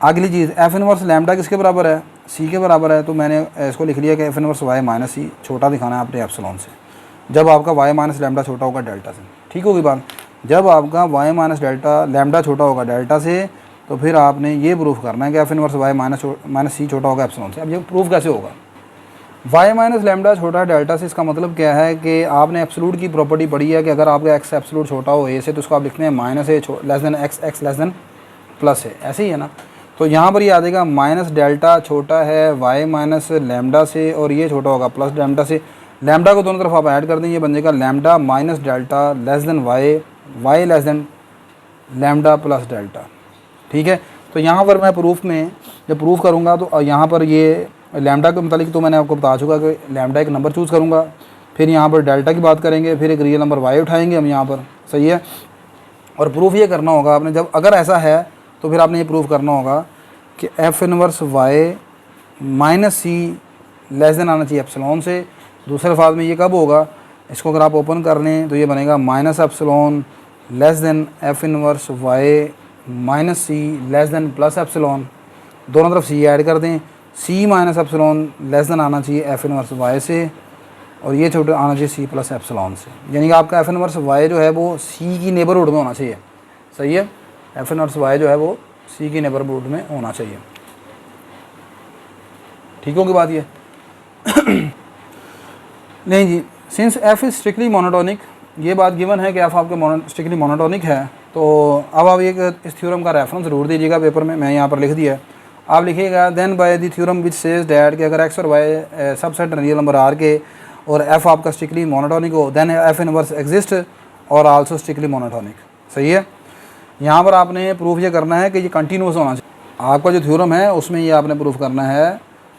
अगली चीज़ एफ इनवर्स लैम्डा किसके बराबर है, सी के बराबर है, तो मैंने इसको लिख लिया कि एफ इनवर्स वाई माइनस सी छोटा दिखाना है आपने एप्सिलॉन से, जब आपका वाई माइनस लैम्डा छोटा होगा डेल्टा से, ठीक होगी बात। जब आपका वाई माइनस डेल्टा लैम्डा छोटा होगा डेल्टा से, तो फिर आपने ये प्रूफ करना है कि एफ इनवर्स वाई माइनस सी छोटा होगा एप्सिलॉन से। अब ये प्रूफ कैसे होगा, वाई माइनस लैम्डा छोटा है डेल्टा से, इसका मतलब क्या है कि आपने एब्सोल्यूट की प्रॉपर्टी पढ़ी है कि अगर आपका एक्स एब्सोल्यूट छोटा हो ए से तो उसको आप लिखते हैं minus a less than x, x less than plus है, ऐसे ही है ना। तो यहाँ पर ये आ जाएगा माइनस डेल्टा छोटा है वाई माइनस लैम्डा से और ये छोटा होगा प्लस लैम्डा से। लैम्डा को दोनों तरफ आप ऐड कर दें, ये बन जाएगा lambda minus delta less than y, y less than lambda plus delta, ठीक है। तो यहाँ पर मैं प्रूफ में जब प्रूफ करूँगा तो यहाँ पर ये लैम्डा के मतलब तो मैंने आपको बता चुका कि लैम्डा एक नंबर चूज़ करूँगा, फिर यहाँ पर डेल्टा की बात करेंगे, फिर एक रियल नंबर वाई उठाएंगे हम यहाँ पर, सही है। और प्रूफ ये करना होगा आपने, जब अगर ऐसा है तो फिर आपने ये प्रूफ करना होगा कि f inverse y minus c less than आना चाहिए एप्सिलॉन से। दूसरे अल्फाज में ये कब होगा, इसको अगर आप ओपन कर लें तो ये बनेगा minus epsilon less than f inverse y minus c less than plus epsilon, दोनों तरफ सी ऐड कर दें, c minus epsilon less than आना चाहिए एफ इनवर्स वाई से और ये छोटा आना चाहिए सी प्लस एप्सिलॉन से। यानी कि आपका एफ इनवर्स वाई जो है वो सी की नेबरहुड में होना चाहिए, सही है। एफ इनवर्स वाई जो है वो सी की नेबरहुड में होना चाहिए, ठीक होगी बात ये। नहीं जी, since f is strictly monotonic, ये बात गिवन है कि एफ आपके स्ट्रिक्टली मोनोटोनिक है, तो अब आप एक इस थ्योरम का रेफरेंस ज़रूर दीजिएगा पेपर में, मैं यहाँ पर लिख दिया है, आप लिखिएगा then by the theorem which says that कि अगर एक्स और y subset real number R के और एफ आपका स्ट्रिक्टली मोनोटोनिक हो, देन एफ इनवर्स एग्जिस्ट और आल्सो स्ट्रिक्टली मोनोटोनिक, सही है। यहाँ पर आपने प्रूफ ये करना है कि ये कंटिन्यूस होना चाहिए, आपका जो थ्योरम है उसमें ये आपने प्रूफ करना है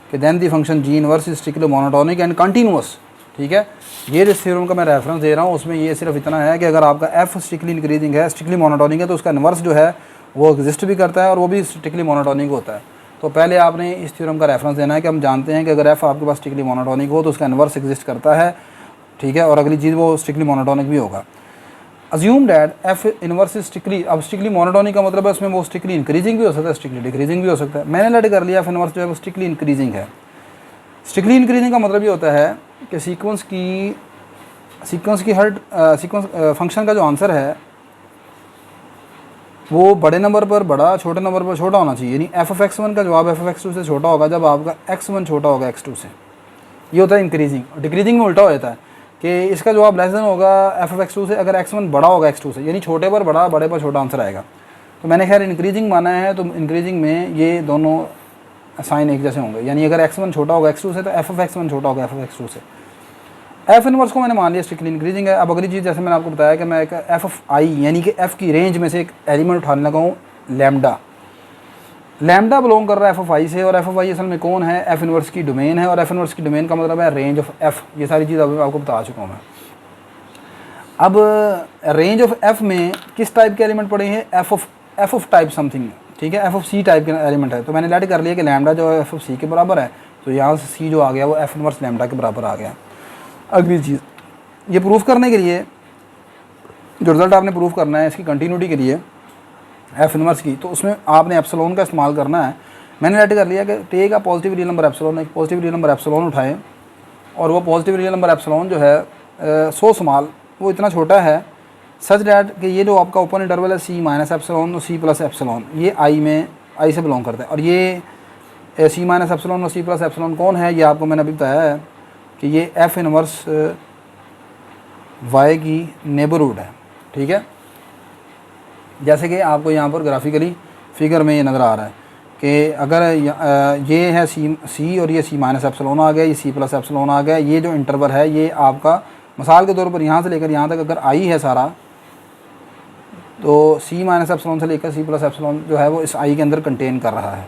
कि then the function g inverse is strictly monotonic and continuous, ठीक है। ये जिस थ्योरम का मैं रेफरेंस दे रहा हूँ उसमें ये सिर्फ इतना है कि अगर आपका एफ स्ट्रिक्टली इंक्रीजिंग है, स्ट्रिक्टली मोनोटोनिक है, तो उसका इनवर्स जो है वो एग्जिस्ट भी करता है और वो भी स्ट्रिक्टली मोनोटोनिक होता है। तो पहले आपने इस थ्योरम का रेफरेंस देना है कि हम जानते हैं कि अगर एफ आपके पास स्ट्रिक्टली मोनोटोनिक हो तो उसका इनवर्स एग्जिस्ट करता है, ठीक है। और अगली चीज़ वो स्ट्रिक्टली मोनोटोनिक भी होगा। Assume that F inverse strictly, अब स्ट्रिक्टली मोनोटोनिक का मतलब है उसमें वो स्ट्रिक्टली इंक्रीजिंग भी हो सकता है, स्ट्रिक्टली डिक्रीजिंग भी हो सकता है। मैंने लेट कर लिया एफ इनवर्स जो है वो स्ट्रिक्टली इंक्रीजिंग है। स्ट्रिक्टली इंक्रीजिंग का मतलब ये होता है कि सीक्वेंस की हर फंक्शन का जो आंसर है वो बड़े नंबर पर बड़ा, छोटे नंबर पर छोटा होना चाहिए। यानी एफ ऑफ x1 का जवाब एफ ऑफ x2 से छोटा होगा जब आपका x1 छोटा होगा x2 से, ये होता है इंक्रीजिंग। और डिक्रीजिंग में उल्टा हो जाता है कि इसका जवाब लेस देन होगा एफ ऑफ x2 से अगर x1 बड़ा होगा x2 से, यानी छोटे पर बड़ा, बड़े पर छोटा आंसर आएगा। तो मैंने खैर इंक्रीजिंग माना है, तो इंक्रीजिंग में ये दोनों साइन एक जैसे होंगे। यानी अगर x1 छोटा होगा x2 से तो एफ ऑफ x1 छोटा होगा एफ ऑफ x2 से। एफ इनवर्स को मैंने मान लिया स्ट्रिक्टली इंक्रीजिंग है। अब अगली चीज़ जैसे मैंने आपको बताया कि मैं एक एफ ऑफ आई यानी कि एफ की रेंज में से एक एलिमेंट उठाने लगा हूँ लैम्डा। लैम्डा बिलोंग कर रहा है एफ ऑफ आई से और एफ ऑफ आई असल में कौन है, एफ इनवर्स की डोमेन है। और एफ इनवर्स की डोमेन का मतलब है रेंज ऑफ एफ। ये सारी चीज़ अभी आपको बता चुका हूँ मैं। अब रेंज ऑफ एफ में किस टाइप के एलिमेंट पड़े हैं, एफ ऑफ टाइप समथिंग, ठीक है, एफ ऑफ सी टाइप के एलिमेंट है। तो मैंने लेट कर लिया कि लैम्डा जो है एफ ऑफ सी के बराबर है, तो यहाँ से सी जो आ गया वो एफ इनवर्स लैम्डा के बराबर आ गया। अगली चीज़ ये प्रूफ करने के लिए जो रिज़ल्ट आपने प्रूफ करना है इसकी कंटिन्यूटी के लिए एफ इनवर्स की, तो उसमें आपने एप्सिलॉन का इस्तेमाल करना है। मैंने लेट कर लिया कि take a positive real number epsilon, एक पॉजिटिव रियल नंबर एप्सिलॉन उठाएं और वो पॉजिटिव रियल नंबर एप्सिलॉन जो है सो स्मॉल, वो इतना छोटा है सच डैट कि ये जो आपका ओपन इंटरवल है सी माइनस एप्सिलॉन और सी प्लस एप्सिलॉन, ये आई से बिलोंग करता है। और ये सी माइनस एप्सिलॉन और सी प्लस एप्सिलॉन कौन है, ये आपको मैंने अभी बताया है कि ये एफ इनवर्स वाई की नेबरहुड है। ठीक है, जैसे कि आपको यहाँ पर ग्राफिकली फिगर में ये नज़र आ रहा है कि अगर ये है सी और ये सी माइनस एप्सिलॉन आ गया, ये सी प्लस एप्सिलॉन आ गया, ये जो इंटरवल है ये आपका मिसाल के तौर पर यहाँ से लेकर यहाँ तक अगर आई है सारा, तो सी माइनस एप्सिलॉन से लेकर सी प्लस एप्सिलॉन जो है वो इस आई के अंदर कंटेन कर रहा है।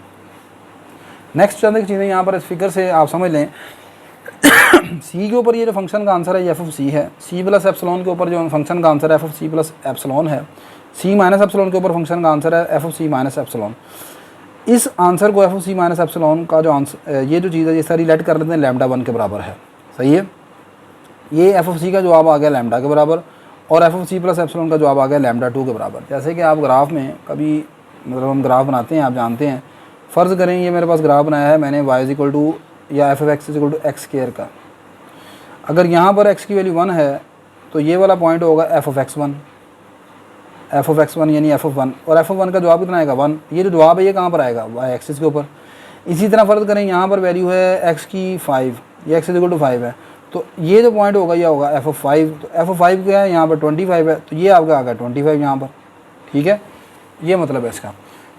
नेक्स्ट चंद चीज़ें यहाँ पर इस फिगर से आप समझ लें। सी के ऊपर ये जो फंक्शन का आंसर है ये एफ ऑफ सी है, सी प्लस एप्सिलॉन के ऊपर जो फंक्शन का आंसर है f of c plus epsilon है, सी माइनस एप्सिलॉन के ऊपर फंक्शन का आंसर है f of c minus epsilon. इस आंसर को f of c minus epsilon का जो आंसर ये जो चीज़ है ये सारी लेट कर लेते हैं लैम्डा 1 के बराबर है। सही है, ये एफ ऑफ सी का जवाब आ गया लैम्डा के बराबर और f of c plus epsilon का जवाब आ गया लैम्डा 2 के बराबर। जैसे कि आप ग्राफ में कभी मतलब हम ग्राफ बनाते हैं, आप जानते हैं, फ़र्ज़ करें ये मेरे पास ग्राफ बनाया है मैंने y इज इक्वल टू या f of x is equal to x square का। अगर यहाँ पर x की वैल्यू 1 है तो ये वाला पॉइंट होगा F of x 1, F of x 1 यानी एफ ऑफ 1, और एफ ऑफ 1 का जवाब कितना आएगा 1। ये जो जवाब है ये कहाँ पर आएगा y एक्सिस के ऊपर। इसी तरह फ़र्ज़ करें यहाँ पर वैल्यू है x की 5, ये x इज इक्वल टू 5 है, तो ये जो पॉइंट होगा ये होगा एफ ऑफ 5। तो एफ ऑफ 5 क्या है यहाँ पर 25 है, तो ये आपका आ गया 25 यहाँ पर। ठीक है, ये मतलब है इसका।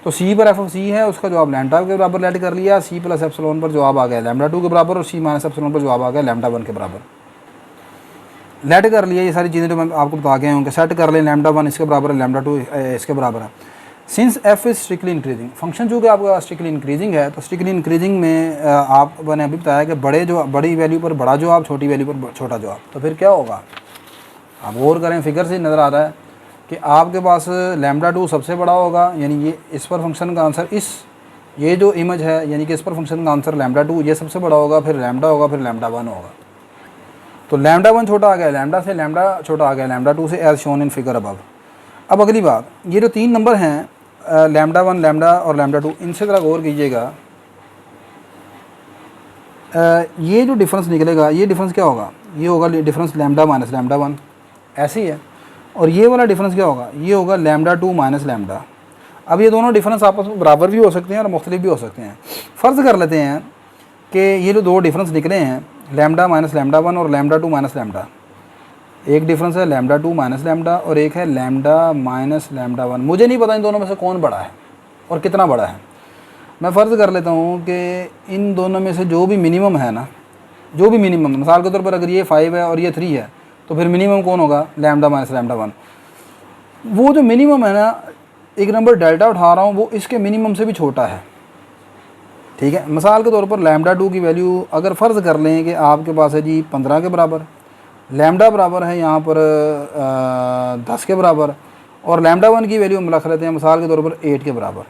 तो सी पर एफ ऑफ सी है, उसका जवाब लैम्डा के बराबर लेट कर लिया, सी प्लस एप्सिलॉन पर जवाब आ गया लैम्डा 2 के बराबर और सी माइनस एप्सिलॉन पर जवाब आ गया लैम्डा 1 के बराबर। लेट कर लिया, ये सारी चीज़ें जो मैं आपको बता गया हूँ कि सेट कर लें लैम्डा 1 इसके बराबर है, लैम्डा 2 इसके बराबर है। Since f is strictly increasing, function चूँकि आपका स्ट्रिक्टली इंक्रीजिंग है, तो स्ट्रिक्टली इंक्रीजिंग में आप मैंने अभी बताया कि बड़ी वैल्यू पर बड़ा जवाब, छोटी वैल्यू पर छोटा जवाब। तो फिर क्या होगा, आप गौर करें, फिगर से नज़र आ रहा है कि आपके पास लैम्डा 2 सबसे बड़ा होगा, यानी ये इस पर फंक्शन का आंसर ये जो इमेज है यानी कि इस पर फंक्शन का आंसर लैम्डा 2 ये सबसे बड़ा होगा, फिर लैम्डा होगा, फिर लैम्डा 1 होगा। तो लैम्डा 1 छोटा आ गया लैम्डा से, लैम्डा छोटा आ गया लैम्डा 2 से, as shown in figure above. अब अगली बात, ये जो 3 नंबर हैं लैम्डा 1, लैम्डा और लैम्डा 2, इनसे ज़रा गौर कीजिएगा। ये जो डिफरेंस निकलेगा ये डिफरेंस क्या होगा, ये होगा डिफरेंस लैम्डा माइनस लैम्डा 1, ऐसे ही है। और ये वाला डिफरेंस क्या होगा, ये होगा लैम्डा 2 माइनस लैम्डा। अब ये दोनों डिफरेंस आपस में बराबर भी हो सकते हैं और मुख्तलिफ भी हो सकते हैं। फ़र्ज़ कर लेते हैं कि ये जो 2 डिफरेंस निकले हैं लैम्डा माइनस लैम्डा 1 और लैम्डा 2 माइनस लैम्डा, एक डिफरेंस है लैम्डा 2 माइनस लैम्डा और एक है लैम्डा माइनस लैम्डा 1। मुझे नहीं पता इन दोनों में से कौन बड़ा है और कितना बड़ा है। मैं फ़र्ज़ कर लेता हूँ कि इन दोनों में से जो भी मिनिमम है ना, जो भी मिनिमम, मिसाल के तौर पर अगर ये 5 है और ये 3 है तो फिर मिनिमम कौन होगा, लैम्डा माइनस लैम्डा 1। वो जो मिनिमम है ना, एक नंबर डेल्टा उठा रहा हूँ, वो इसके मिनिमम से भी छोटा है। ठीक है, मिसाल के तौर पर लैम्डा 2 की वैल्यू अगर फ़र्ज़ कर लें कि आपके पास है जी 15 के बराबर, लैम्डा बराबर है यहाँ पर 10 के बराबर, और लैम्डा 1 की वैल्यू हम रख लेते हैं मिसाल के तौर पर 8 के बराबर।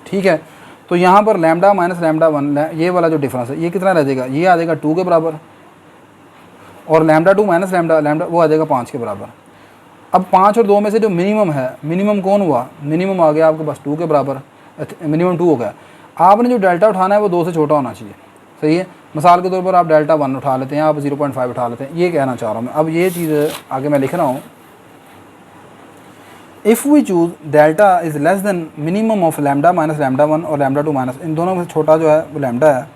ठीक है, तो यहाँ पर लैम्डा माइनस लैम्डा 1 ये वाला जो डिफरेंस है ये कितना रह जाएगा, ये आ जाएगा 2 के बराबर, और लैम्डा 2 माइनस लैम्डा वो आ जाएगा 5 के बराबर। अब 5 और 2 में से जो मिनिमम है, मिनिमम कौन हुआ, मिनिमम आ गया आपके पास 2 के बराबर, मिनिमम 2 हो गया। आपने जो डेल्टा उठाना है वो 2 से छोटा होना चाहिए। सही है, मिसाल के तौर पर आप डेल्टा 1 उठा लेते हैं, आप 0.5 उठा लेते हैं, ये कहना चाह रहा हूँ मैं। अब ये चीज़ आगे मैं लिख रहा हूँ, if we choose delta is less than minimum of lambda minus lambda 1 और लैम्डा 2 माइनस, इन दोनों में से छोटा जो है वो लैम्डा है,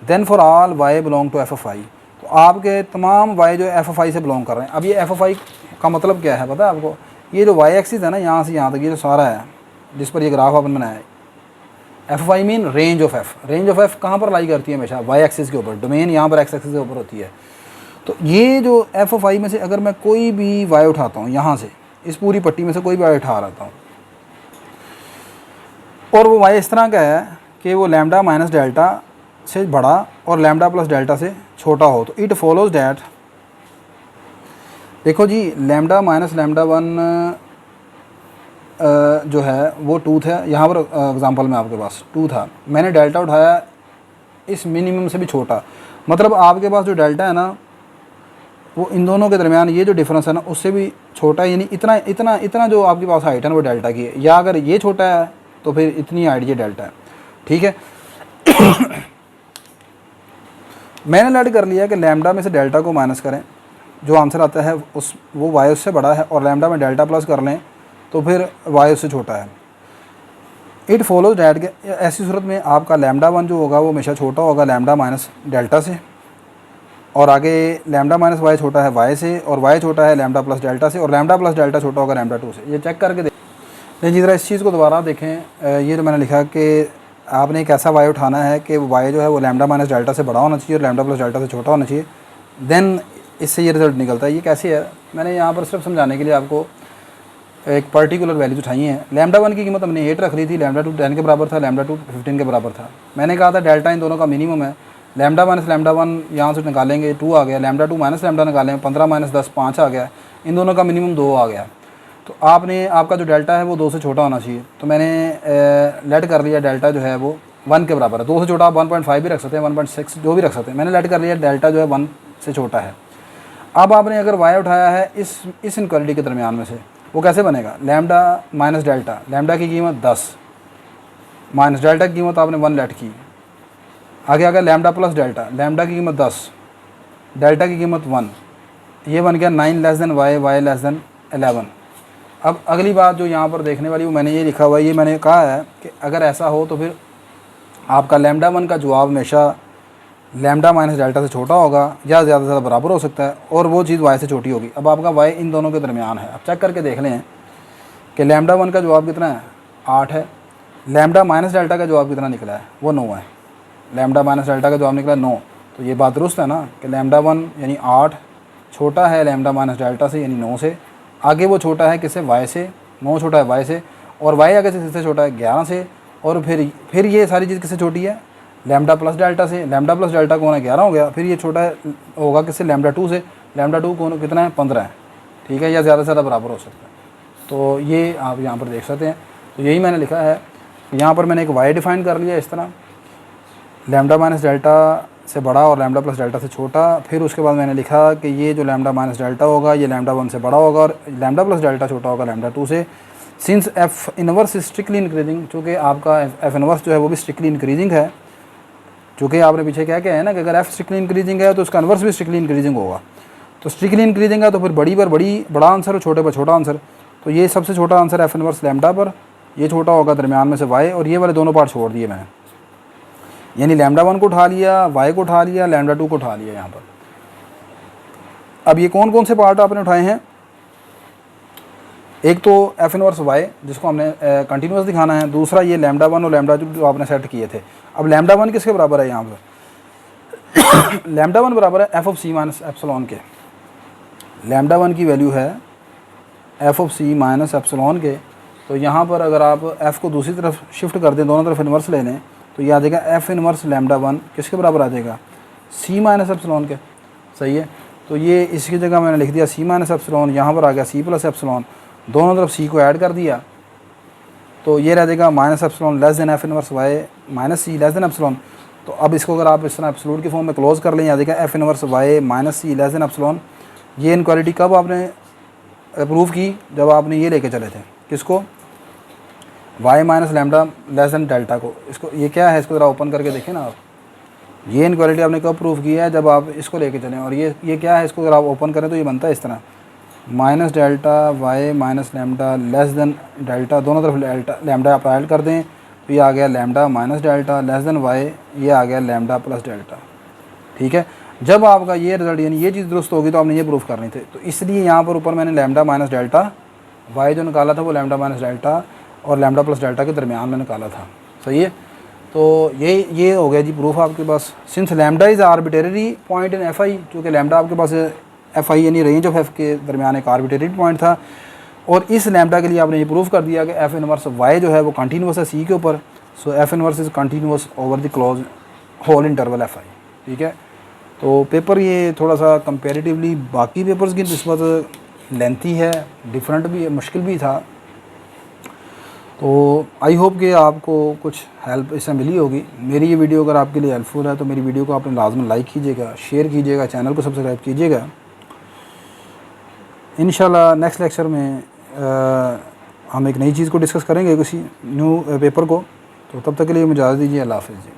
then for all y belong to f of I, तो आपके तमाम वाई जो एफ ऑफ आई से बिलोंग कर रहे हैं। अब ये एफ ऑफ आई का मतलब क्या है पता है आपको, ये जो वाई एक्सिस है ना, यहाँ से यहाँ तक ये जो सारा है जिस पर ये ग्राफ आपने बनाया है, f of I mean range of F. Range of F कहाँ पर लाई करती है, हमेशा वाई एक्सिस के ऊपर, डोमेन यहाँ पर एक्स एक्सिस के ऊपर होती है। तो ये जो एफ ऑफ आई में से अगर मैं कोई भी वाई उठाता हूँ, यहाँ से इस पूरी पट्टी में से कोई वाई उठा रहता हूँ, और वो वाई इस तरह का है कि वो लैम्डा माइनस डेल्टा से बड़ा और लैम्डा प्लस डेल्टा से छोटा हो, तो इट फॉलोज डैट, देखो जी लैम्डा माइनस लैम्डा 1 जो है वो 2 था, यहाँ पर एग्जांपल में आपके पास 2 था, मैंने डेल्टा उठाया इस मिनिमम से भी छोटा, मतलब आपके पास जो डेल्टा है ना वो इन दोनों के दरमियान ये जो डिफरेंस है ना उससे भी छोटा है, यानी इतना इतना इतना जो आपके पास हाइट है ना वो डेल्टा की है, या अगर ये छोटा है तो फिर इतनी हाइट ये डेल्टा है। ठीक है, मैंने लेट कर लिया कि लैम्डा में से डेल्टा को माइनस करें, जो आंसर आता है उस वो वाई उससे बड़ा है, और लैम्डा में डेल्टा प्लस कर लें तो फिर वाई उससे छोटा है। इट फॉलोज डैट के ऐसी सूरत में आपका लैम्डा वन जो होगा वो हमेशा छोटा होगा लैम्डा माइनस डेल्टा से, और आगे लैम्डा माइनस वाई छोटा है वाई से, और वाई छोटा है लैम्डा प्लस डेल्टा से, और लैम्डा प्लस डेल्टा छोटा होगा लैम्डा टू से। ये चेक करके नहीं जी, ज़रा इस चीज़ को दोबारा देखें। ये जो मैंने लिखा कि आपने एक ऐसा वाई उठाना है कि वाई जो है वो लैम्डा माइनस डेल्टा से बड़ा होना चाहिए और लैम्डा प्लस डेल्टा से छोटा होना चाहिए, देन इससे ये रिज़ल्ट निकलता है। ये कैसे है, मैंने यहाँ पर सिर्फ समझाने के लिए आपको एक पर्टिकुलर वैल्यूज उठाई हैं। लैम्डा वन की कीमत हमने 8 रख ली थी, लैम्डा टू 10 के बराबर था, लैम्डा टू 15 के बराबर था। मैंने कहा था डेल्टा इन दोनों का मिनिमम है, लैम्डा माइनस लैम्डा वन यहाँ से निकालेंगे 2 आ गया, लैम्डा टू माइनस लैम्डा निकालेंगे 15 माइनस 10 5 आ गया, इन दोनों का मिनिमम 2 आ गया। तो आपने आपका जो डेल्टा है वो 2 से छोटा होना चाहिए, तो मैंने लेट कर लिया डेल्टा जो है वो 1 के बराबर है। 2 से छोटा आप 1.5 भी रख सकते हैं, 1.6 जो भी रख सकते हैं, मैंने लेट कर लिया डेल्टा जो है 1 से छोटा है। अब आपने अगर वाई उठाया है इस इनक्वालिटी के दरमियान में से, वो कैसे बनेगा, लैम्डा माइनस डेल्टा, लैम्डा की कीमत 10 माइनस डेल्टा की कीमत आपने 1 लेट की, आगे आ गया लैम्डा प्लस डेल्टा, लैम्डा की कीमत 10 डेल्टा की कीमत 1, ये बन गया 9 less than y, y less than 11। अब अगली बात जो यहाँ पर देखने वाली वो मैंने ये लिखा हुआ है, ये मैंने कहा है कि अगर ऐसा हो तो फिर आपका लैम्डा वन का जवाब हमेशा लैम्डा माइनस डेल्टा से छोटा होगा या ज़्यादा से ज़्यादा बराबर हो सकता है, और वो चीज़ वाई से छोटी होगी। अब आपका वाई इन दोनों के दरमियान है। अब चेक करके देख लें कि लैम्डा वन का जवाब कितना है, 8 है, लैम्डा माइनस डेल्टा का जवाब कितना निकला है, वो 9 है। लैम्डा माइनस डेल्टा का जवाब निकला 9, तो ये बात दुरुस्त है ना कि लैम्डा वन यानी 8 छोटा है लैम्डा माइनस डेल्टा से यानी 9 से, आगे वो छोटा है किससे, वाई से, 9 छोटा है वाई से, और वाई आगे से किससे छोटा है, 11 से, और फिर ये सारी चीज़ किससे छोटी है, लैम्डा प्लस डेल्टा से। लैम्डा प्लस डेल्टा कौन है, 11 हो गया, फिर ये छोटा है होगा किससे, लैम्डा टू से, लैम्डा टू कौन कितना है, 15 है, ठीक है, या ज़्यादा से ज़्यादा बराबर हो सकता है। तो ये आप यहाँ पर देख सकते हैं। तो यही मैंने लिखा है, यहाँ पर मैंने एक वाई डिफ़ाइन कर लिया इस तरह, लैम्डा माइनस डेल्टा से बड़ा और लैम्डा प्लस डेल्टा से छोटा। फिर उसके बाद मैंने लिखा कि ये जो लैम्डा माइनस डेल्टा होगा ये लैम्डा वन से बड़ा होगा और लैम्डा प्लस डेल्टा छोटा होगा लैम्डा टू से। Since F inverse strictly increasing, चूँकि आपका एफ इनवर्स जो है वो भी स्ट्रिक्टली इंक्रीजिंग है, चूँकि आपने पीछे क्या क्या है ना कि अगर एफ स्ट्रिक्टली इंक्रीजिंग है तो उसका इनवर्स भी स्ट्रिक्टली इंक्रीजिंग होगा। तो स्ट्रिक्टली इंक्रीजिंग है तो फिर बड़ी पर बड़ा आंसर और छोटे पर छोटा आंसर। तो ये सबसे छोटा आंसर एफ इनवर्स लैम्डा पर, ये छोटा होगा दरमियान में से वाई, और ये वाले दोनों पार्ट छोड़ दिए मैंने, यानी लैम्डा वन को उठा लिया, वाई को उठा लिया, लैम्डा टू को उठा लिया यहाँ पर। अब ये कौन कौन से पार्ट आपने उठाए हैं, एक तो एफ इनवर्स वाई जिसको हमने कंटिन्यूस दिखाना है, दूसरा ये लैम्डा वन और लैम्डा टू जो आपने सेट किए थे। अब लैम्डा वन किसके बराबर है यहाँ पर लैम्डा वन बराबर है f of c minus epsilon के। लैम्डा वन की वैल्यू है f of c minus epsilon के। तो यहाँ पर अगर आप एफ़ को दूसरी तरफ शिफ्ट कर दें, दोनों तरफ इन्वर्स ले लें, तो ये आ जाएगा एफ इनवर्स लैम्डा वन किसके बराबर आ जाएगा, सी माइनस एप्सिलॉन के। सही है, तो ये इसकी जगह मैंने लिख दिया सी माइनस एप्सिलॉन, यहाँ पर आ गया सी प्लस एप्सिलॉन, दोनों तरफ सी को ऐड कर दिया, तो ये रह जाएगा minus epsilon less than f inverse y minus c less than epsilon. तो अब इसको अगर आप इस तरह एब्सोल्यूट के फॉर्म में क्लोज कर लें, आ जाएगा F inverse y minus c less than epsilon. ये इनक्वालिटी कब आपने प्रूव की, जब आपने ये लेके चले थे किसको, y minus lambda less than delta को। इसको ये क्या है, इसको ज़रा ओपन करके देखें ना आप, ये इनक्वालिटी आपने कब प्रूव की है, जब आप इसको लेके चलें। और ये क्या है, इसको अगर आप ओपन करें तो ये बनता है इस तरह, minus delta y minus lambda less than delta, दोनों तरफ डेल्टा लैम्डा आप ऐड कर दें तो ये आ गया lambda minus delta less than y, ये आ गया लैम्डा प्लस डेल्टा। ठीक है, जब आपका ये रिजल्ट यानी ये चीज़ दुरुस्त होगी तो आपने ये प्रूफ करनी थी। तो इसलिए यहाँ पर ऊपर मैंने लैम्डा माइनस डेल्टा वाई जो निकाला था वो लैम्डा माइनस डेल्टा और लैम्डा प्लस डेल्टा के दरमियान में निकाला था। सही है, तो ये हो गया जी प्रूफ आपके पास। Since lambda is arbitrary point in F I, चूँकि लैम्डा आपके पास एफ आई यानी रेंज ऑफ एफ के दरमियान एक आर्बिट्रेरी पॉइंट था, और इस लैम्डा के लिए आपने ये प्रूफ कर दिया कि एफ इनवर्स वाई जो है वो कंटिन्यूस है सी के ऊपर। So F inverse is continuous over the close whole interval F I. ठीक है, तो पेपर ये थोड़ा सा कंपेरेटिवली बाकी पेपर्स की निस्बत लेंथी है, डिफरेंट भी है, मुश्किल भी था। तो आई होप कि आपको कुछ हेल्प इससे मिली होगी। मेरी ये वीडियो अगर आपके लिए हेल्पफुल है तो मेरी वीडियो को आपने लाजमन लाइक कीजिएगा, शेयर कीजिएगा, चैनल को सब्सक्राइब कीजिएगा। इंशाल्लाह नेक्स्ट लेक्चर में हम एक नई चीज़ को डिस्कस करेंगे, किसी न्यू पेपर को। तो तब तक के लिए मुझे इजाज़त दीजिए। अल्लाह हाफ़िज़ जी।